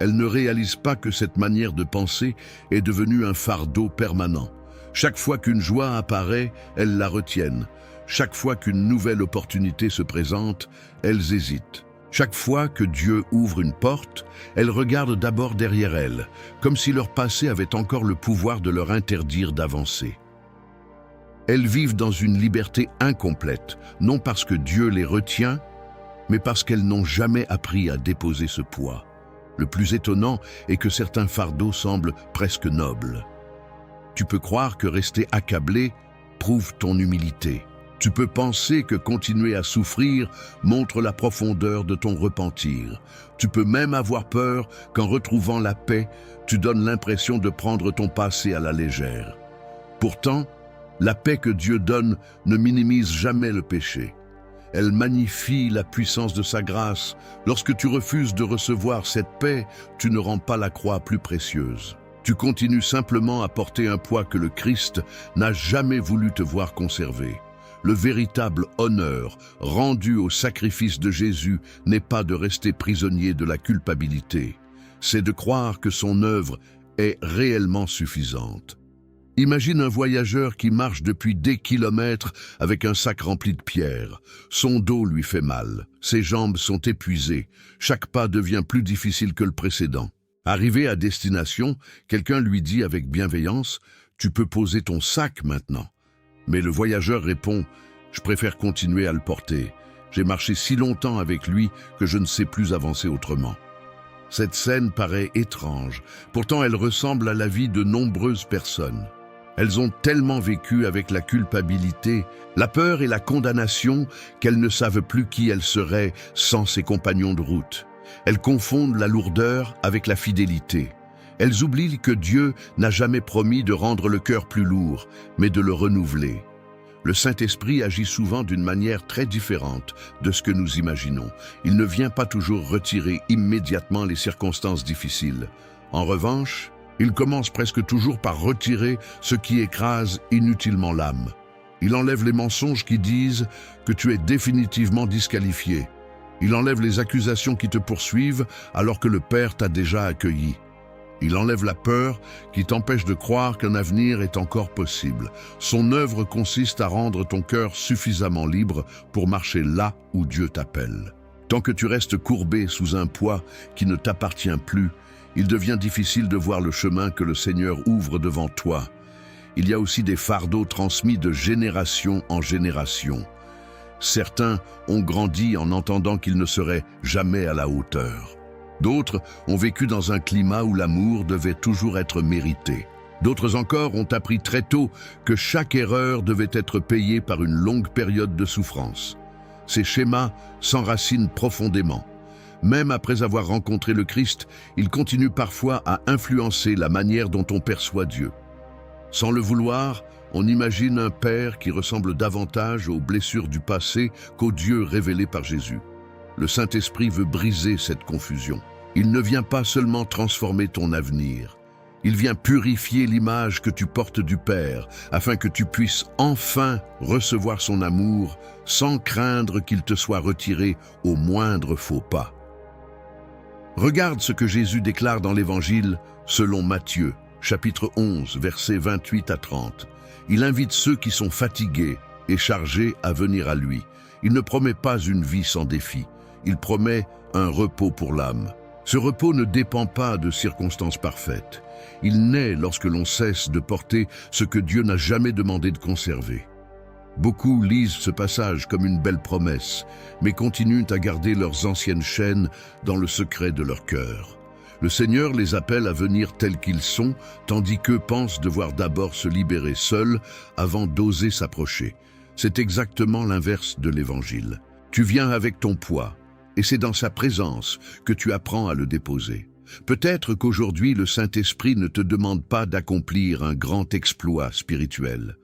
Elles ne réalisent pas que cette manière de penser est devenue un fardeau permanent. Chaque fois qu'une joie apparaît, elles la retiennent. Chaque fois qu'une nouvelle opportunité se présente, elles hésitent. Chaque fois que Dieu ouvre une porte, elles regardent d'abord derrière elles, comme si leur passé avait encore le pouvoir de leur interdire d'avancer. Elles vivent dans une liberté incomplète, non parce que Dieu les retient, mais parce qu'elles n'ont jamais appris à déposer ce poids. Le plus étonnant est que certains fardeaux semblent presque nobles. Tu peux croire que rester accablé prouve ton humilité. Tu peux penser que continuer à souffrir montre la profondeur de ton repentir. Tu peux même avoir peur qu'en retrouvant la paix, tu donnes l'impression de prendre ton passé à la légère. Pourtant, la paix que Dieu donne ne minimise jamais le péché. Elle magnifie la puissance de sa grâce. Lorsque tu refuses de recevoir cette paix, tu ne rends pas la croix plus précieuse. Tu continues simplement à porter un poids que le Christ n'a jamais voulu te voir conserver. Le véritable honneur rendu au sacrifice de Jésus n'est pas de rester prisonnier de la culpabilité, c'est de croire que son œuvre est réellement suffisante. Imagine un voyageur qui marche depuis des kilomètres avec un sac rempli de pierres. Son dos lui fait mal, ses jambes sont épuisées, chaque pas devient plus difficile que le précédent. Arrivé à destination, quelqu'un lui dit avec bienveillance « Tu peux poser ton sac maintenant ». Mais le voyageur répond « Je préfère continuer à le porter. J'ai marché si longtemps avec lui que je ne sais plus avancer autrement. » Cette scène paraît étrange, pourtant elle ressemble à la vie de nombreuses personnes. Elles ont tellement vécu avec la culpabilité, la peur et la condamnation qu'elles ne savent plus qui elles seraient sans ses compagnons de route. Elles confondent la lourdeur avec la fidélité. Elles oublient que Dieu n'a jamais promis de rendre le cœur plus lourd, mais de le renouveler. Le Saint-Esprit agit souvent d'une manière très différente de ce que nous imaginons. Il ne vient pas toujours retirer immédiatement les circonstances difficiles. En revanche, il commence presque toujours par retirer ce qui écrase inutilement l'âme. Il enlève les mensonges qui disent que tu es définitivement disqualifié. Il enlève les accusations qui te poursuivent alors que le Père t'a déjà accueilli. Il enlève la peur qui t'empêche de croire qu'un avenir est encore possible. Son œuvre consiste à rendre ton cœur suffisamment libre pour marcher là où Dieu t'appelle. Tant que tu restes courbé sous un poids qui ne t'appartient plus, il devient difficile de voir le chemin que le Seigneur ouvre devant toi. Il y a aussi des fardeaux transmis de génération en génération. Certains ont grandi en entendant qu'ils ne seraient jamais à la hauteur. D'autres ont vécu dans un climat où l'amour devait toujours être mérité. D'autres encore ont appris très tôt que chaque erreur devait être payée par une longue période de souffrance. Ces schémas s'enracinent profondément. Même après avoir rencontré le Christ, ils continuent parfois à influencer la manière dont on perçoit Dieu. Sans le vouloir, on imagine un Père qui ressemble davantage aux blessures du passé qu'au Dieu révélé par Jésus. Le Saint-Esprit veut briser cette confusion. Il ne vient pas seulement transformer ton avenir. Il vient purifier l'image que tu portes du Père, afin que tu puisses enfin recevoir son amour sans craindre qu'il te soit retiré au moindre faux pas. Regarde ce que Jésus déclare dans l'Évangile selon Matthieu, chapitre 11, versets 28 à 30. Il invite ceux qui sont fatigués et chargés à venir à lui. Il ne promet pas une vie sans défi. il promet un repos pour l'âme. Ce repos ne dépend pas de circonstances parfaites. Il naît lorsque l'on cesse de porter ce que Dieu n'a jamais demandé de conserver. Beaucoup lisent ce passage comme une belle promesse, mais continuent à garder leurs anciennes chaînes dans le secret de leur cœur. Le Seigneur les appelle à venir tels qu'ils sont, tandis qu'eux pensent devoir d'abord se libérer seuls avant d'oser s'approcher. C'est exactement l'inverse de l'Évangile. Tu viens avec ton poids, et c'est dans sa présence que tu apprends à le déposer. Peut-être qu'aujourd'hui le Saint-Esprit ne te demande pas d'accomplir un grand exploit spirituel.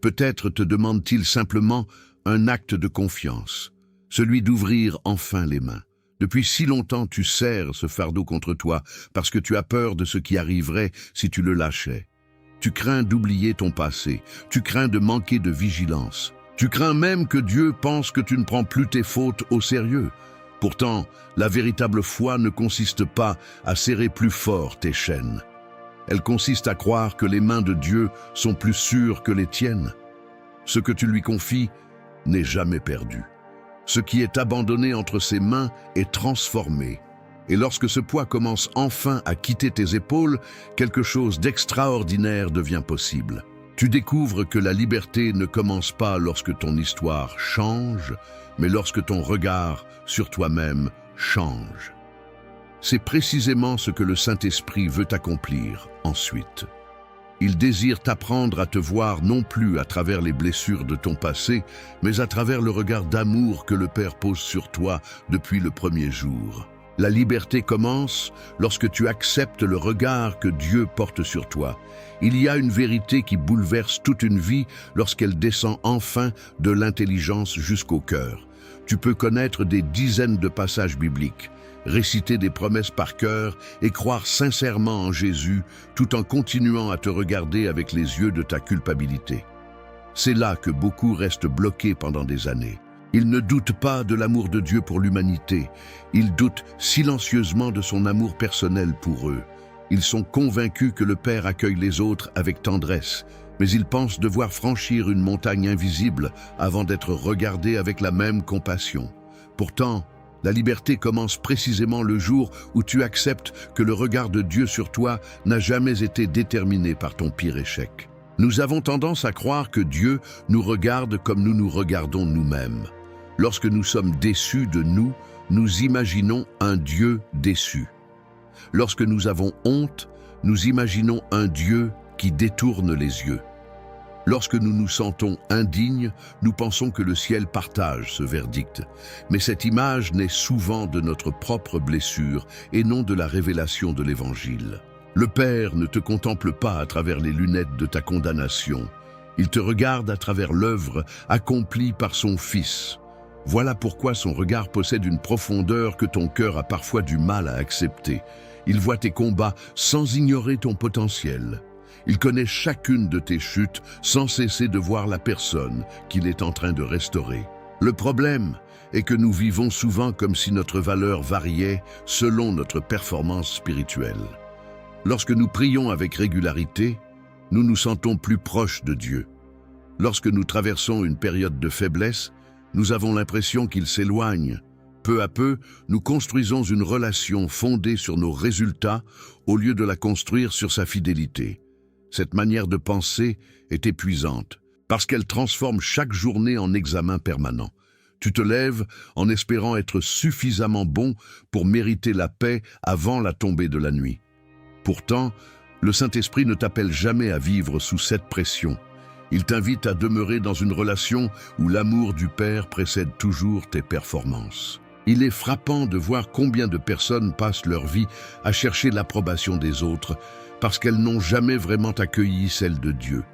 Peut-être te demande-t-il simplement un acte de confiance, celui d'ouvrir enfin les mains. Depuis si longtemps tu serres ce fardeau contre toi parce que tu as peur de ce qui arriverait si tu le lâchais. Tu crains d'oublier ton passé, tu crains de manquer de vigilance. Tu crains même que Dieu pense que tu ne prends plus tes fautes au sérieux. Pourtant, la véritable foi ne consiste pas à serrer plus fort tes chaînes. Elle consiste à croire que les mains de Dieu sont plus sûres que les tiennes. Ce que tu lui confies n'est jamais perdu. Ce qui est abandonné entre ses mains est transformé. Et lorsque ce poids commence enfin à quitter tes épaules, quelque chose d'extraordinaire devient possible. Tu découvres que la liberté ne commence pas lorsque ton histoire change, mais lorsque ton regard sur toi-même change. C'est précisément ce que le Saint-Esprit veut accomplir ensuite. Il désire t'apprendre à te voir non plus à travers les blessures de ton passé, mais à travers le regard d'amour que le Père pose sur toi depuis le premier jour. La liberté commence lorsque tu acceptes le regard que Dieu porte sur toi. Il y a une vérité qui bouleverse toute une vie lorsqu'elle descend enfin de l'intelligence jusqu'au cœur. Tu peux connaître des dizaines de passages bibliques, réciter des promesses par cœur et croire sincèrement en Jésus tout en continuant à te regarder avec les yeux de ta culpabilité. C'est là que beaucoup restent bloqués pendant des années. Ils ne doutent pas de l'amour de Dieu pour l'humanité, ils doutent silencieusement de son amour personnel pour eux. Ils sont convaincus que le Père accueille les autres avec tendresse, mais ils pensent devoir franchir une montagne invisible avant d'être regardés avec la même compassion. Pourtant, la liberté commence précisément le jour où tu acceptes que le regard de Dieu sur toi n'a jamais été déterminé par ton pire échec. Nous avons tendance à croire que Dieu nous regarde comme nous nous regardons nous-mêmes. Lorsque nous sommes déçus de nous, nous imaginons un Dieu déçu. Lorsque nous avons honte, nous imaginons un Dieu qui détourne les yeux. Lorsque nous nous sentons indignes, nous pensons que le ciel partage ce verdict. Mais cette image naît souvent de notre propre blessure et non de la révélation de l'Évangile. Le Père ne te contemple pas à travers les lunettes de ta condamnation. Il te regarde à travers l'œuvre accomplie par son Fils. Voilà pourquoi son regard possède une profondeur que ton cœur a parfois du mal à accepter. Il voit tes combats sans ignorer ton potentiel. Il connaît chacune de tes chutes sans cesser de voir la personne qu'il est en train de restaurer. Le problème est que nous vivons souvent comme si notre valeur variait selon notre performance spirituelle. Lorsque nous prions avec régularité, nous nous sentons plus proches de Dieu. Lorsque nous traversons une période de faiblesse, nous avons l'impression qu'il s'éloigne. Peu à peu, nous construisons une relation fondée sur nos résultats au lieu de la construire sur sa fidélité. Cette manière de penser est épuisante parce qu'elle transforme chaque journée en examen permanent. Tu te lèves en espérant être suffisamment bon pour mériter la paix avant la tombée de la nuit. Pourtant, le Saint-Esprit ne t'appelle jamais à vivre sous cette pression. Il t'invite à demeurer dans une relation où l'amour du Père précède toujours tes performances. Il est frappant de voir combien de personnes passent leur vie à chercher l'approbation des autres parce qu'elles n'ont jamais vraiment accueilli celle de Dieu.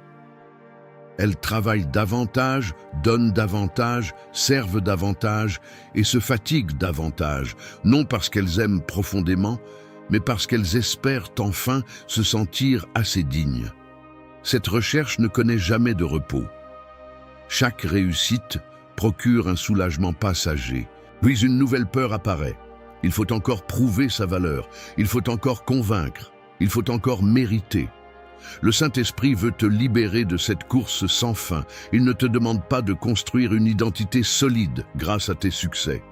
Elles travaillent davantage, donnent davantage, servent davantage et se fatiguent davantage, non parce qu'elles aiment profondément, mais parce qu'elles espèrent enfin se sentir assez dignes. Cette recherche ne connaît jamais de repos. Chaque réussite procure un soulagement passager, puis une nouvelle peur apparaît. Il faut encore prouver sa valeur, il faut encore convaincre, il faut encore mériter. Le Saint-Esprit veut te libérer de cette course sans fin. Il ne te demande pas de construire une identité solide grâce à tes succès.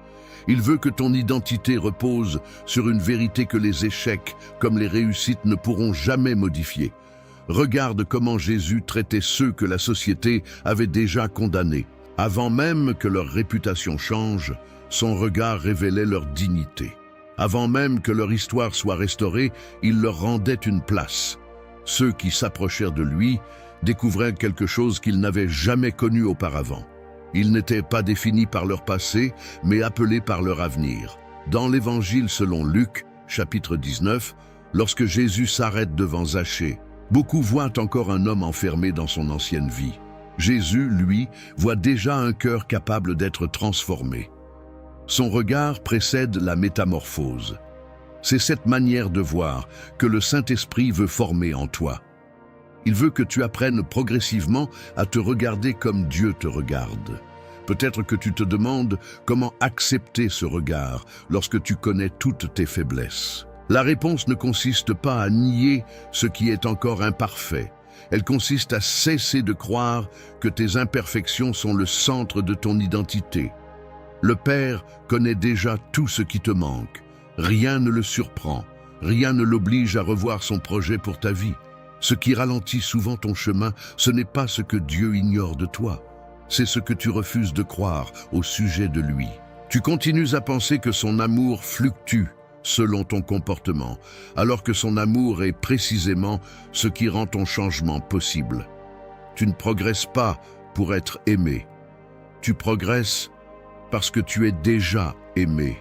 Il veut que ton identité repose sur une vérité que les échecs, comme les réussites, ne pourront jamais modifier. Regarde comment Jésus traitait ceux que la société avait déjà condamnés. Avant même que leur réputation change, son regard révélait leur dignité. Avant même que leur histoire soit restaurée, il leur rendait une place. Ceux qui s'approchèrent de lui découvraient quelque chose qu'ils n'avaient jamais connu auparavant. Ils n'étaient pas définis par leur passé, mais appelés par leur avenir. Dans l'Évangile selon Luc, chapitre 19, lorsque Jésus s'arrête devant Zachée, beaucoup voient encore un homme enfermé dans son ancienne vie. Jésus, lui, voit déjà un cœur capable d'être transformé. Son regard précède la métamorphose. C'est cette manière de voir que le Saint-Esprit veut former en toi. Il veut que tu apprennes progressivement à te regarder comme Dieu te regarde. Peut-être que tu te demandes comment accepter ce regard lorsque tu connais toutes tes faiblesses. La réponse ne consiste pas à nier ce qui est encore imparfait. Elle consiste à cesser de croire que tes imperfections sont le centre de ton identité. Le Père connaît déjà tout ce qui te manque. Rien ne le surprend. Rien ne l'oblige à revoir son projet pour ta vie. Ce qui ralentit souvent ton chemin, ce n'est pas ce que Dieu ignore de toi. C'est ce que tu refuses de croire au sujet de lui. Tu continues à penser que son amour fluctue selon ton comportement, alors que son amour est précisément ce qui rend ton changement possible. Tu ne progresses pas pour être aimé. Tu progresses parce que tu es déjà aimé.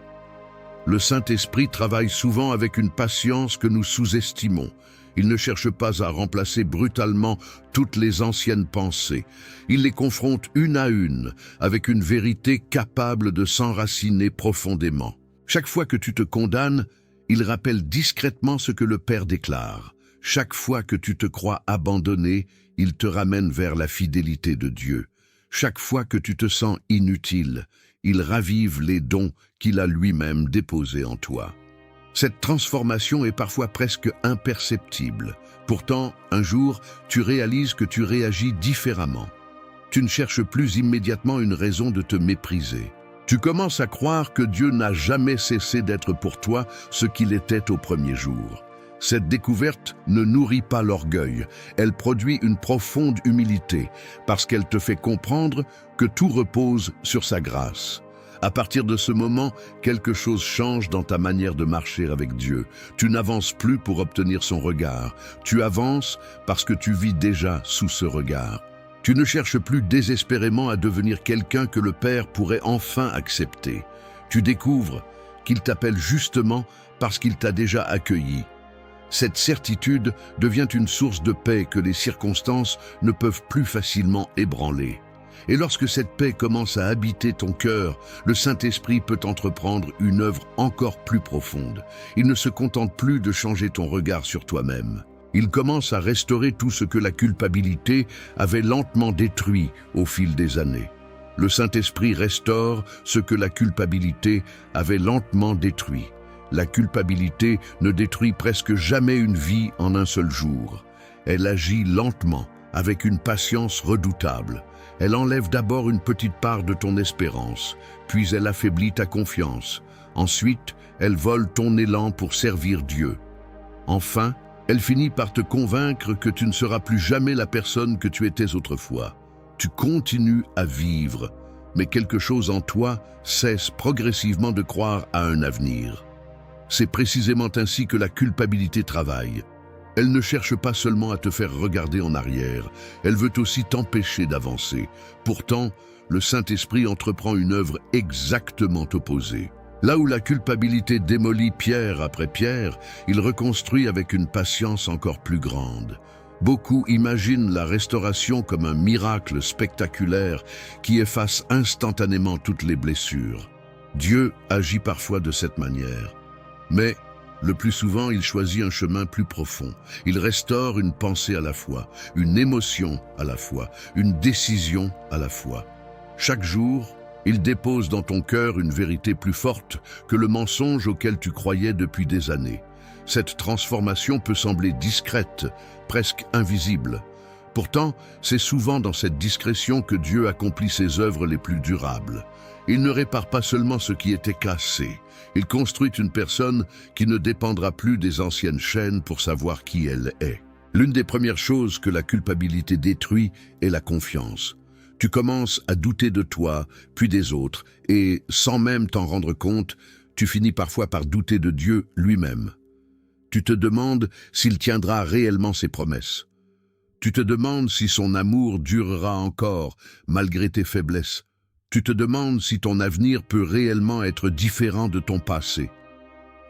Le Saint-Esprit travaille souvent avec une patience que nous sous-estimons. Il ne cherche pas à remplacer brutalement toutes les anciennes pensées. Il les confronte une à une avec une vérité capable de s'enraciner profondément. Chaque fois que tu te condamnes, il rappelle discrètement ce que le Père déclare. Chaque fois que tu te crois abandonné, il te ramène vers la fidélité de Dieu. Chaque fois que tu te sens inutile, il ravive les dons qu'il a lui-même déposés en toi. Cette transformation est parfois presque imperceptible. Pourtant, un jour, tu réalises que tu réagis différemment. Tu ne cherches plus immédiatement une raison de te mépriser. Tu commences à croire que Dieu n'a jamais cessé d'être pour toi ce qu'il était au premier jour. Cette découverte ne nourrit pas l'orgueil, elle produit une profonde humilité, parce qu'elle te fait comprendre que tout repose sur sa grâce. À partir de ce moment, quelque chose change dans ta manière de marcher avec Dieu. Tu n'avances plus pour obtenir son regard, tu avances parce que tu vis déjà sous ce regard. Tu ne cherches plus désespérément à devenir quelqu'un que le Père pourrait enfin accepter. Tu découvres qu'il t'appelle justement parce qu'il t'a déjà accueilli. Cette certitude devient une source de paix que les circonstances ne peuvent plus facilement ébranler. Et lorsque cette paix commence à habiter ton cœur, le Saint-Esprit peut entreprendre une œuvre encore plus profonde. Il ne se contente plus de changer ton regard sur toi-même. Il commence à restaurer tout ce que la culpabilité avait lentement détruit au fil des années. Le Saint-Esprit restaure ce que la culpabilité avait lentement détruit. La culpabilité ne détruit presque jamais une vie en un seul jour. Elle agit lentement, avec une patience redoutable. Elle enlève d'abord une petite part de ton espérance, puis elle affaiblit ta confiance. Ensuite, elle vole ton élan pour servir Dieu. Enfin, elle finit par te convaincre que tu ne seras plus jamais la personne que tu étais autrefois. Tu continues à vivre, mais quelque chose en toi cesse progressivement de croire à un avenir. C'est précisément ainsi que la culpabilité travaille. Elle ne cherche pas seulement à te faire regarder en arrière, elle veut aussi t'empêcher d'avancer. Pourtant, le Saint-Esprit entreprend une œuvre exactement opposée. Là où la culpabilité démolit pierre après pierre, il reconstruit avec une patience encore plus grande. Beaucoup imaginent la restauration comme un miracle spectaculaire qui efface instantanément toutes les blessures. Dieu agit parfois de cette manière. Mais, le plus souvent, il choisit un chemin plus profond. Il restaure une pensée à la fois, une émotion à la fois, une décision à la fois. Chaque jour, il dépose dans ton cœur une vérité plus forte que le mensonge auquel tu croyais depuis des années. Cette transformation peut sembler discrète, presque invisible. Pourtant, c'est souvent dans cette discrétion que Dieu accomplit ses œuvres les plus durables. Il ne répare pas seulement ce qui était cassé, il construit une personne qui ne dépendra plus des anciennes chaînes pour savoir qui elle est. L'une des premières choses que la culpabilité détruit est la confiance. Tu commences à douter de toi, puis des autres, et sans même t'en rendre compte, tu finis parfois par douter de Dieu lui-même. Tu te demandes s'il tiendra réellement ses promesses. Tu te demandes si son amour durera encore, malgré tes faiblesses. Tu te demandes si ton avenir peut réellement être différent de ton passé.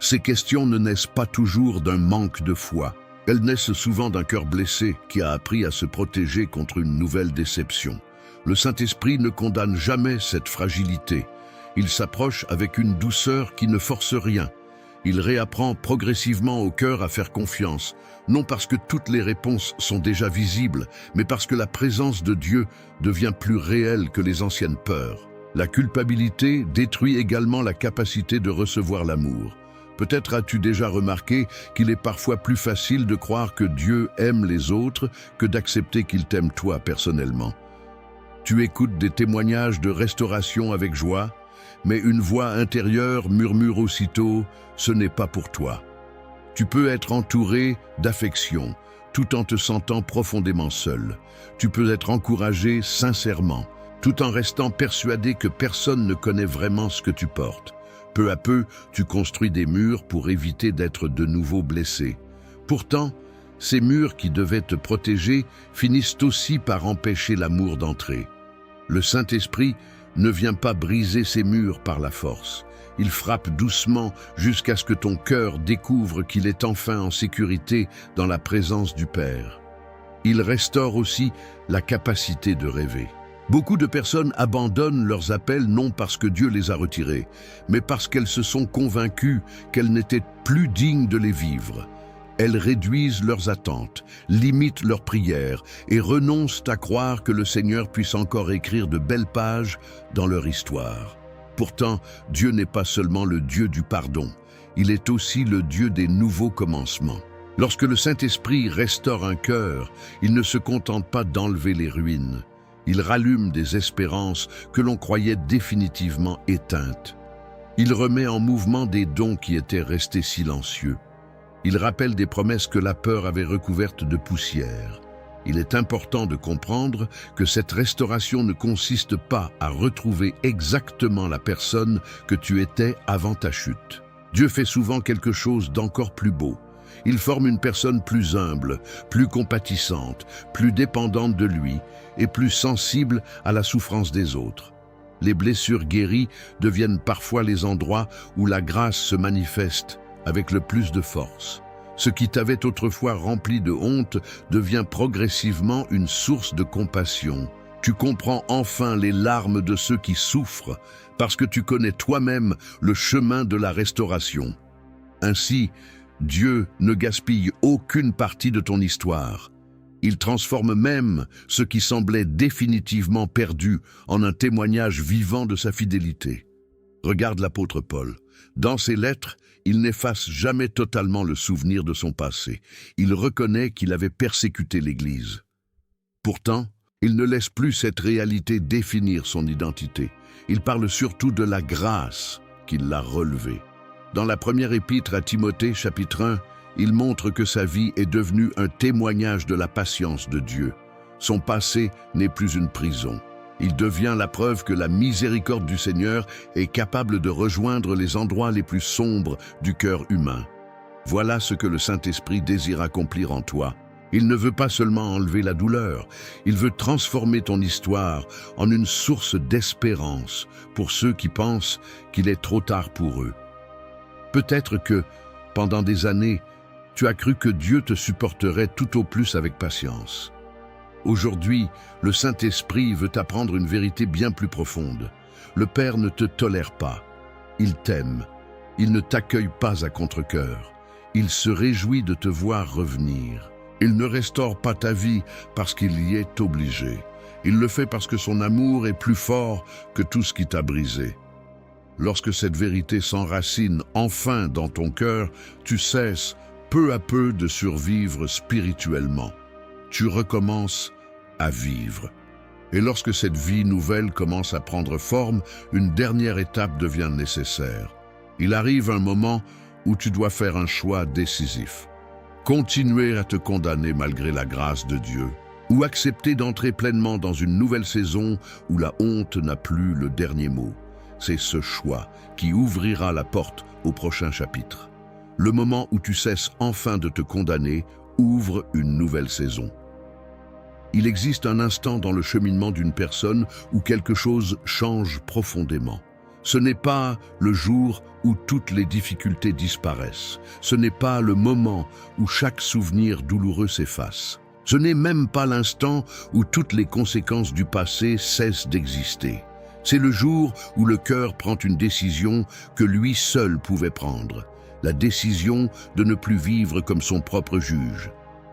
Ces questions ne naissent pas toujours d'un manque de foi. Elles naissent souvent d'un cœur blessé qui a appris à se protéger contre une nouvelle déception. Le Saint-Esprit ne condamne jamais cette fragilité. Il s'approche avec une douceur qui ne force rien. Il réapprend progressivement au cœur à faire confiance, non parce que toutes les réponses sont déjà visibles, mais parce que la présence de Dieu devient plus réelle que les anciennes peurs. La culpabilité détruit également la capacité de recevoir l'amour. Peut-être as-tu déjà remarqué qu'il est parfois plus facile de croire que Dieu aime les autres que d'accepter qu'il t'aime toi personnellement. Tu écoutes des témoignages de restauration avec joie, mais une voix intérieure murmure aussitôt « ce n'est pas pour toi ». Tu peux être entouré d'affection, tout en te sentant profondément seul. Tu peux être encouragé sincèrement, tout en restant persuadé que personne ne connaît vraiment ce que tu portes. Peu à peu, tu construis des murs pour éviter d'être de nouveau blessé. Pourtant, ces murs qui devaient te protéger finissent aussi par empêcher l'amour d'entrer. Le Saint-Esprit ne vient pas briser ces murs par la force. Il frappe doucement jusqu'à ce que ton cœur découvre qu'il est enfin en sécurité dans la présence du Père. Il restaure aussi la capacité de rêver. Beaucoup de personnes abandonnent leurs appels non parce que Dieu les a retirés, mais parce qu'elles se sont convaincues qu'elles n'étaient plus dignes de les vivre. Elles réduisent leurs attentes, limitent leurs prières et renoncent à croire que le Seigneur puisse encore écrire de belles pages dans leur histoire. Pourtant, Dieu n'est pas seulement le Dieu du pardon, il est aussi le Dieu des nouveaux commencements. Lorsque le Saint-Esprit restaure un cœur, il ne se contente pas d'enlever les ruines. Il rallume des espérances que l'on croyait définitivement éteintes. Il remet en mouvement des dons qui étaient restés silencieux. Il rappelle des promesses que la peur avait recouvertes de poussière. Il est important de comprendre que cette restauration ne consiste pas à retrouver exactement la personne que tu étais avant ta chute. Dieu fait souvent quelque chose d'encore plus beau. Il forme une personne plus humble, plus compatissante, plus dépendante de lui et plus sensible à la souffrance des autres. Les blessures guéries deviennent parfois les endroits où la grâce se manifeste avec le plus de force. Ce qui t'avait autrefois rempli de honte devient progressivement une source de compassion. Tu comprends enfin les larmes de ceux qui souffrent parce que tu connais toi-même le chemin de la restauration. Ainsi, Dieu ne gaspille aucune partie de ton histoire. Il transforme même ce qui semblait définitivement perdu en un témoignage vivant de sa fidélité. Regarde l'apôtre Paul. Dans ses lettres, il n'efface jamais totalement le souvenir de son passé. Il reconnaît qu'il avait persécuté l'Église. Pourtant, il ne laisse plus cette réalité définir son identité. Il parle surtout de la grâce qui l'a relevé. Dans la première épître à Timothée, chapitre 1, il montre que sa vie est devenue un témoignage de la patience de Dieu. Son passé n'est plus une prison. Il devient la preuve que la miséricorde du Seigneur est capable de rejoindre les endroits les plus sombres du cœur humain. Voilà ce que le Saint-Esprit désire accomplir en toi. Il ne veut pas seulement enlever la douleur, il veut transformer ton histoire en une source d'espérance pour ceux qui pensent qu'il est trop tard pour eux. Peut-être que, pendant des années, tu as cru que Dieu te supporterait tout au plus avec patience. Aujourd'hui, le Saint-Esprit veut t'apprendre une vérité bien plus profonde. Le Père ne te tolère pas. Il t'aime. Il ne t'accueille pas à contre-cœur. Il se réjouit de te voir revenir. Il ne restaure pas ta vie parce qu'il y est obligé. Il le fait parce que son amour est plus fort que tout ce qui t'a brisé. Lorsque cette vérité s'enracine enfin dans ton cœur, tu cesses peu à peu de survivre spirituellement. Tu recommences à vivre. Et lorsque cette vie nouvelle commence à prendre forme, une dernière étape devient nécessaire. Il arrive un moment où tu dois faire un choix décisif. Continuer à te condamner malgré la grâce de Dieu, ou accepter d'entrer pleinement dans une nouvelle saison où la honte n'a plus le dernier mot. C'est ce choix qui ouvrira la porte au prochain chapitre. Le moment où tu cesses enfin de te condamner ouvre une nouvelle saison. Il existe un instant dans le cheminement d'une personne où quelque chose change profondément. Ce n'est pas le jour où toutes les difficultés disparaissent. Ce n'est pas le moment où chaque souvenir douloureux s'efface. Ce n'est même pas l'instant où toutes les conséquences du passé cessent d'exister. C'est le jour où le cœur prend une décision que lui seul pouvait prendre. La décision de ne plus vivre comme son propre juge.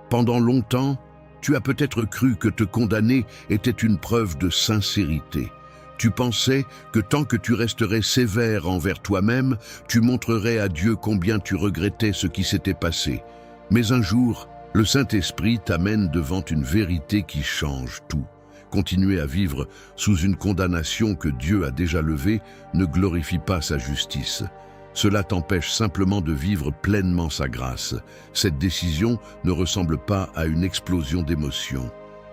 Pendant longtemps, tu as peut-être cru que te condamner était une preuve de sincérité. Tu pensais que tant que tu resterais sévère envers toi-même, tu montrerais à Dieu combien tu regrettais ce qui s'était passé. Mais un jour, le Saint-Esprit t'amène devant une vérité qui change tout. Continuer à vivre sous une condamnation que Dieu a déjà levée ne glorifie pas sa justice. Cela t'empêche simplement de vivre pleinement sa grâce. Cette décision ne ressemble pas à une explosion d'émotions.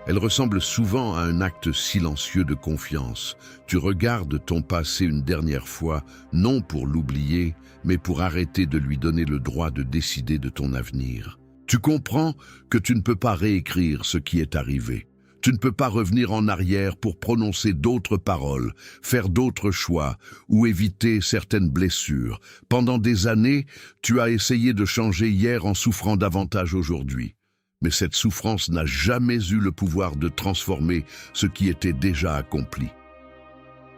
Elle ressemble souvent à un acte silencieux de confiance. Tu regardes ton passé une dernière fois, non pour l'oublier, mais pour arrêter de lui donner le droit de décider de ton avenir. Tu comprends que tu ne peux pas réécrire ce qui est arrivé. Tu ne peux pas revenir en arrière pour prononcer d'autres paroles, faire d'autres choix ou éviter certaines blessures. Pendant des années, tu as essayé de changer hier en souffrant davantage aujourd'hui. Mais cette souffrance n'a jamais eu le pouvoir de transformer ce qui était déjà accompli.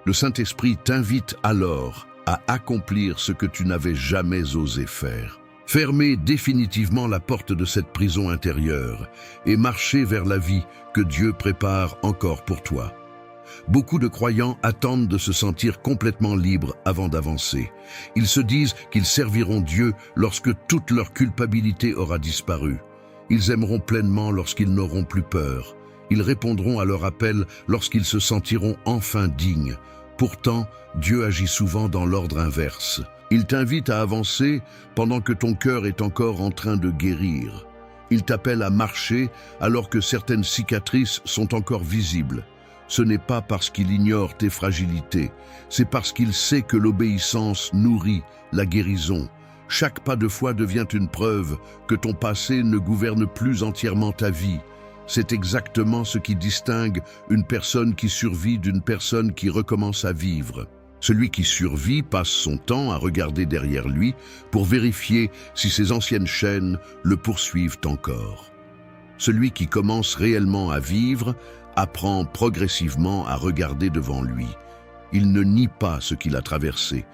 Le Saint-Esprit t'invite alors à accomplir ce que tu n'avais jamais osé faire. Fermer définitivement la porte de cette prison intérieure et marcher vers la vie que Dieu prépare encore pour toi. Beaucoup de croyants attendent de se sentir complètement libres avant d'avancer. Ils se disent qu'ils serviront Dieu lorsque toute leur culpabilité aura disparu. Ils aimeront pleinement lorsqu'ils n'auront plus peur. Ils répondront à leur appel lorsqu'ils se sentiront enfin dignes. Pourtant, Dieu agit souvent dans l'ordre inverse. Il t'invite à avancer pendant que ton cœur est encore en train de guérir. Il t'appelle à marcher alors que certaines cicatrices sont encore visibles. Ce n'est pas parce qu'il ignore tes fragilités, c'est parce qu'il sait que l'obéissance nourrit la guérison. Chaque pas de foi devient une preuve que ton passé ne gouverne plus entièrement ta vie. C'est exactement ce qui distingue une personne qui survit d'une personne qui recommence à vivre. Celui qui survit passe son temps à regarder derrière lui pour vérifier si ses anciennes chaînes le poursuivent encore. Celui qui commence réellement à vivre apprend progressivement à regarder devant lui. Il ne nie pas ce qu'il a traversé.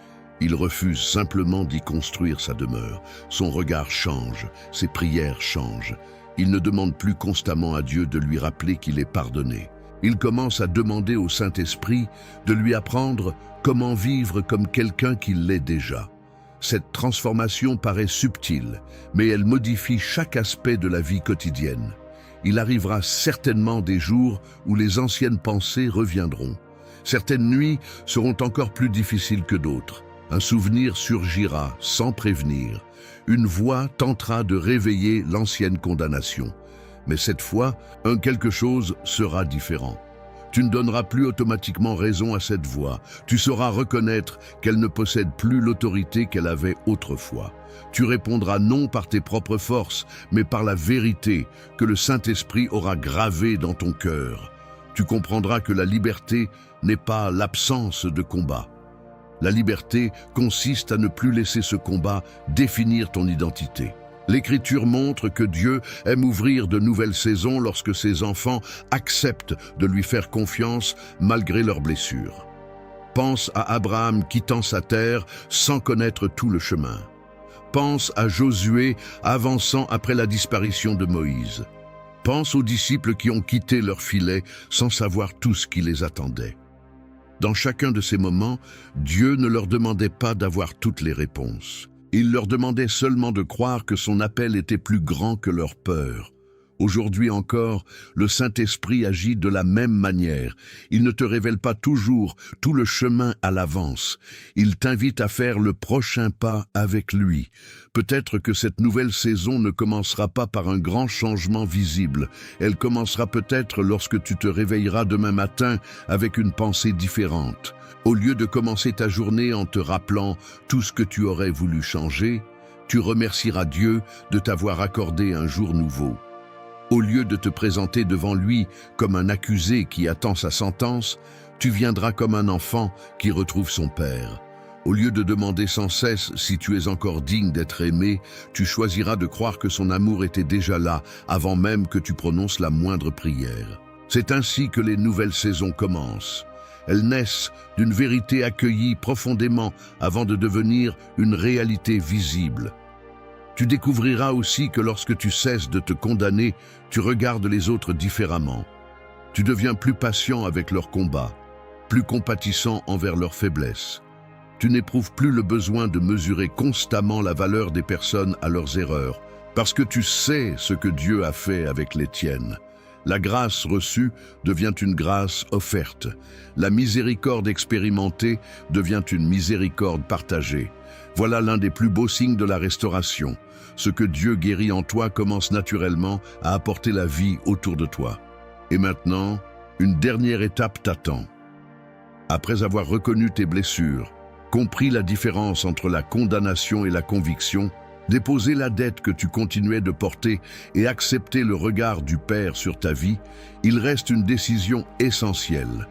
Il refuse simplement d'y construire sa demeure. Son regard change, ses prières changent. Il ne demande plus constamment à Dieu de lui rappeler qu'il est pardonné. Il commence à demander au Saint-Esprit de lui apprendre comment vivre comme quelqu'un qui l'est déjà. Cette transformation paraît subtile, mais elle modifie chaque aspect de la vie quotidienne. Il arrivera certainement des jours où les anciennes pensées reviendront. Certaines nuits seront encore plus difficiles que d'autres. Un souvenir surgira sans prévenir. Une voix tentera de réveiller l'ancienne condamnation. Mais cette fois, un quelque chose sera différent. Tu ne donneras plus automatiquement raison à cette voix. Tu sauras reconnaître qu'elle ne possède plus l'autorité qu'elle avait autrefois. Tu répondras non par tes propres forces, mais par la vérité que le Saint-Esprit aura gravée dans ton cœur. Tu comprendras que la liberté n'est pas l'absence de combat. La liberté consiste à ne plus laisser ce combat définir ton identité. L'Écriture montre que Dieu aime ouvrir de nouvelles saisons lorsque ses enfants acceptent de lui faire confiance malgré leurs blessures. Pense à Abraham quittant sa terre sans connaître tout le chemin. Pense à Josué avançant après la disparition de Moïse. Pense aux disciples qui ont quitté leur filet sans savoir tout ce qui les attendait. Dans chacun de ces moments, Dieu ne leur demandait pas d'avoir toutes les réponses. Il leur demandait seulement de croire que son appel était plus grand que leur peur. Aujourd'hui encore, le Saint-Esprit agit de la même manière. Il ne te révèle pas toujours tout le chemin à l'avance. Il t'invite à faire le prochain pas avec lui. Peut-être que cette nouvelle saison ne commencera pas par un grand changement visible. Elle commencera peut-être lorsque tu te réveilleras demain matin avec une pensée différente. Au lieu de commencer ta journée en te rappelant tout ce que tu aurais voulu changer, tu remercieras Dieu de t'avoir accordé un jour nouveau. Au lieu de te présenter devant lui comme un accusé qui attend sa sentence, tu viendras comme un enfant qui retrouve son père. Au lieu de demander sans cesse si tu es encore digne d'être aimé, tu choisiras de croire que son amour était déjà là avant même que tu prononces la moindre prière. C'est ainsi que les nouvelles saisons commencent. Elles naissent d'une vérité accueillie profondément avant de devenir une réalité visible. Tu découvriras aussi que lorsque tu cesses de te condamner, tu regardes les autres différemment. Tu deviens plus patient avec leurs combats, plus compatissant envers leurs faiblesses. Tu n'éprouves plus le besoin de mesurer constamment la valeur des personnes à leurs erreurs, parce que tu sais ce que Dieu a fait avec les tiennes. La grâce reçue devient une grâce offerte. La miséricorde expérimentée devient une miséricorde partagée. Voilà l'un des plus beaux signes de la restauration. Ce que Dieu guérit en toi commence naturellement à apporter la vie autour de toi. Et maintenant, une dernière étape t'attend. Après avoir reconnu tes blessures, compris la différence entre la condamnation et la conviction, déposer la dette que tu continuais de porter et accepter le regard du Père sur ta vie, il reste une décision essentielle.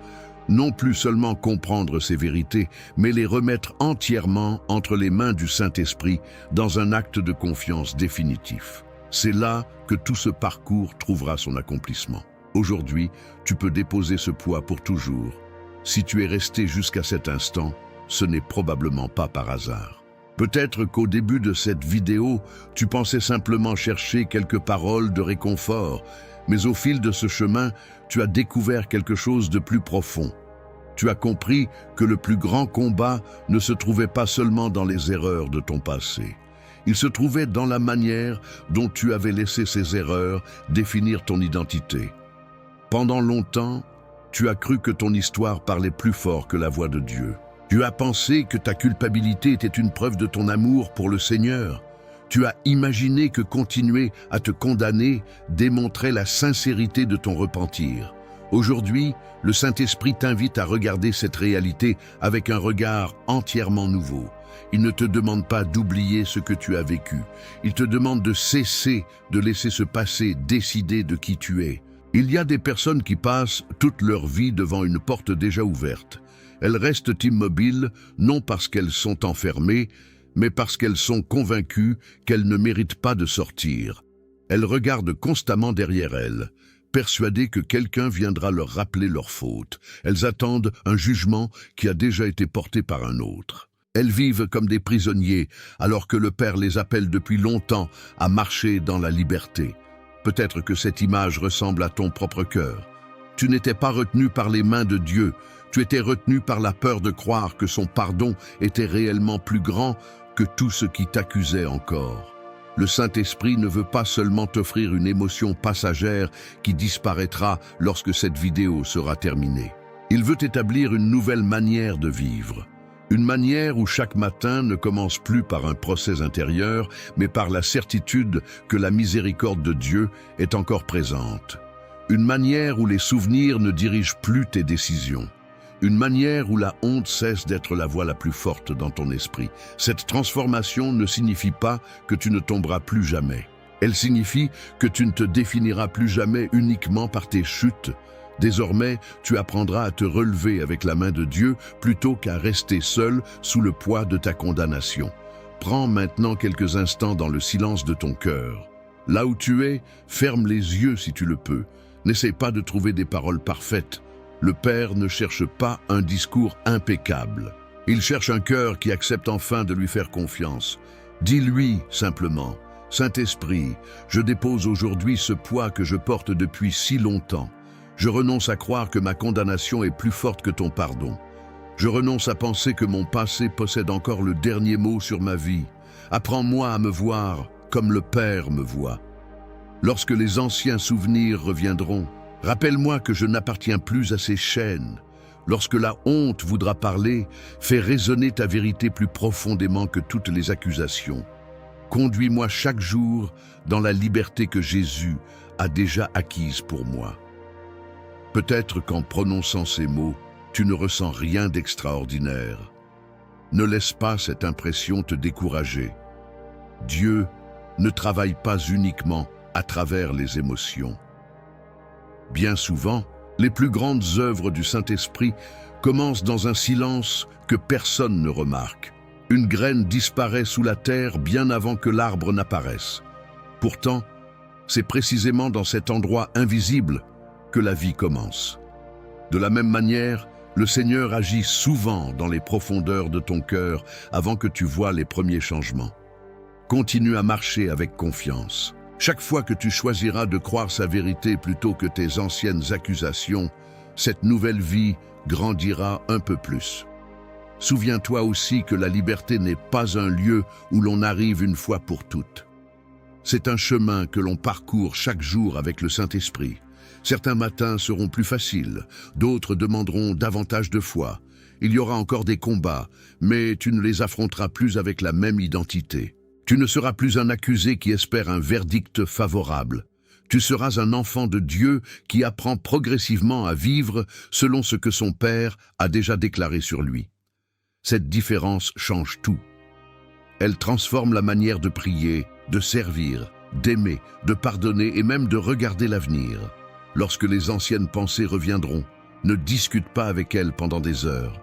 Non plus seulement comprendre ces vérités, mais les remettre entièrement entre les mains du Saint-Esprit dans un acte de confiance définitif. C'est là que tout ce parcours trouvera son accomplissement. Aujourd'hui, tu peux déposer ce poids pour toujours. Si tu es resté jusqu'à cet instant, ce n'est probablement pas par hasard. Peut-être qu'au début de cette vidéo, tu pensais simplement chercher quelques paroles de réconfort, mais au fil de ce chemin, tu as découvert quelque chose de plus profond. Tu as compris que le plus grand combat ne se trouvait pas seulement dans les erreurs de ton passé. Il se trouvait dans la manière dont tu avais laissé ces erreurs définir ton identité. Pendant longtemps, tu as cru que ton histoire parlait plus fort que la voix de Dieu. Tu as pensé que ta culpabilité était une preuve de ton amour pour le Seigneur. Tu as imaginé que continuer à te condamner démontrait la sincérité de ton repentir. Aujourd'hui, le Saint-Esprit t'invite à regarder cette réalité avec un regard entièrement nouveau. Il ne te demande pas d'oublier ce que tu as vécu. Il te demande de cesser de laisser ce passé décider de qui tu es. Il y a des personnes qui passent toute leur vie devant une porte déjà ouverte. Elles restent immobiles, non parce qu'elles sont enfermées, mais parce qu'elles sont convaincues qu'elles ne méritent pas de sortir. Elles regardent constamment derrière elles, persuadées que quelqu'un viendra leur rappeler leur faute. Elles attendent un jugement qui a déjà été porté par un autre. Elles vivent comme des prisonniers, alors que le Père les appelle depuis longtemps à marcher dans la liberté. Peut-être que cette image ressemble à ton propre cœur. Tu n'étais pas retenu par les mains de Dieu, tu étais retenu par la peur de croire que son pardon était réellement plus grand que tout ce qui t'accusait encore. Le Saint-Esprit ne veut pas seulement t'offrir une émotion passagère qui disparaîtra lorsque cette vidéo sera terminée. Il veut établir une nouvelle manière de vivre. Une manière où chaque matin ne commence plus par un procès intérieur, mais par la certitude que la miséricorde de Dieu est encore présente. Une manière où les souvenirs ne dirigent plus tes décisions. Une manière où la honte cesse d'être la voix la plus forte dans ton esprit. Cette transformation ne signifie pas que tu ne tomberas plus jamais. Elle signifie que tu ne te définiras plus jamais uniquement par tes chutes. Désormais, tu apprendras à te relever avec la main de Dieu plutôt qu'à rester seul sous le poids de ta condamnation. Prends maintenant quelques instants dans le silence de ton cœur. Là où tu es, ferme les yeux si tu le peux. N'essaie pas de trouver des paroles parfaites. Le Père ne cherche pas un discours impeccable. Il cherche un cœur qui accepte enfin de lui faire confiance. Dis-lui simplement, « Saint-Esprit, je dépose aujourd'hui ce poids que je porte depuis si longtemps. Je renonce à croire que ma condamnation est plus forte que ton pardon. Je renonce à penser que mon passé possède encore le dernier mot sur ma vie. Apprends-moi à me voir comme le Père me voit. » Lorsque les anciens souvenirs reviendront, rappelle-moi que je n'appartiens plus à ces chaînes. Lorsque la honte voudra parler, fais résonner ta vérité plus profondément que toutes les accusations. Conduis-moi chaque jour dans la liberté que Jésus a déjà acquise pour moi. Peut-être qu'en prononçant ces mots, tu ne ressens rien d'extraordinaire. Ne laisse pas cette impression te décourager. Dieu ne travaille pas uniquement à travers les émotions. Bien souvent, les plus grandes œuvres du Saint-Esprit commencent dans un silence que personne ne remarque. Une graine disparaît sous la terre bien avant que l'arbre n'apparaisse. Pourtant, c'est précisément dans cet endroit invisible que la vie commence. De la même manière, le Seigneur agit souvent dans les profondeurs de ton cœur avant que tu vois les premiers changements. Continue à marcher avec confiance. Chaque fois que tu choisiras de croire sa vérité plutôt que tes anciennes accusations, cette nouvelle vie grandira un peu plus. Souviens-toi aussi que la liberté n'est pas un lieu où l'on arrive une fois pour toutes. C'est un chemin que l'on parcourt chaque jour avec le Saint-Esprit. Certains matins seront plus faciles, d'autres demanderont davantage de foi. Il y aura encore des combats, mais tu ne les affronteras plus avec la même identité. Tu ne seras plus un accusé qui espère un verdict favorable. Tu seras un enfant de Dieu qui apprend progressivement à vivre selon ce que son Père a déjà déclaré sur lui. Cette différence change tout. Elle transforme la manière de prier, de servir, d'aimer, de pardonner et même de regarder l'avenir. Lorsque les anciennes pensées reviendront, ne discute pas avec elles pendant des heures.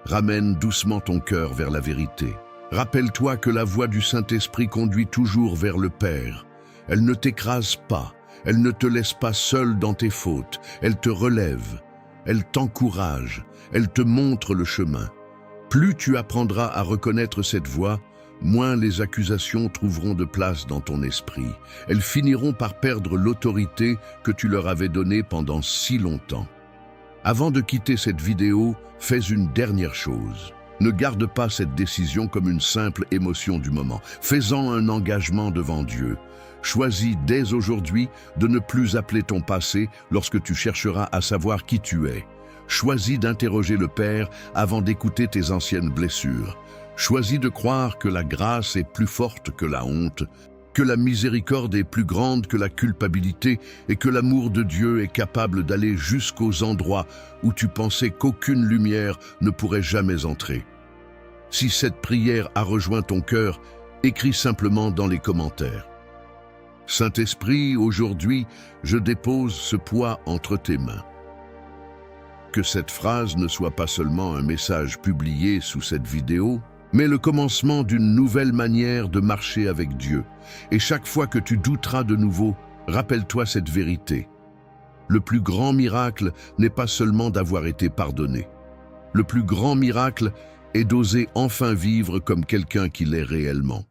Ramène doucement ton cœur vers la vérité. Rappelle-toi que la voix du Saint-Esprit conduit toujours vers le Père. Elle ne t'écrase pas, elle ne te laisse pas seul dans tes fautes, elle te relève, elle t'encourage, elle te montre le chemin. Plus tu apprendras à reconnaître cette voix, moins les accusations trouveront de place dans ton esprit. Elles finiront par perdre l'autorité que tu leur avais donnée pendant si longtemps. Avant de quitter cette vidéo, fais une dernière chose. Ne garde pas cette décision comme une simple émotion du moment. Fais-en un engagement devant Dieu. Choisis dès aujourd'hui de ne plus appeler ton passé lorsque tu chercheras à savoir qui tu es. Choisis d'interroger le Père avant d'écouter tes anciennes blessures. Choisis de croire que la grâce est plus forte que la honte, que la miséricorde est plus grande que la culpabilité et que l'amour de Dieu est capable d'aller jusqu'aux endroits où tu pensais qu'aucune lumière ne pourrait jamais entrer. Si cette prière a rejoint ton cœur, écris simplement dans les commentaires. Saint-Esprit, aujourd'hui, je dépose ce poids entre tes mains. Que cette phrase ne soit pas seulement un message publié sous cette vidéo, mais le commencement d'une nouvelle manière de marcher avec Dieu. Et chaque fois que tu douteras de nouveau, rappelle-toi cette vérité. Le plus grand miracle n'est pas seulement d'avoir été pardonné. Le plus grand miracle est d'oser enfin vivre comme quelqu'un qui l'est réellement.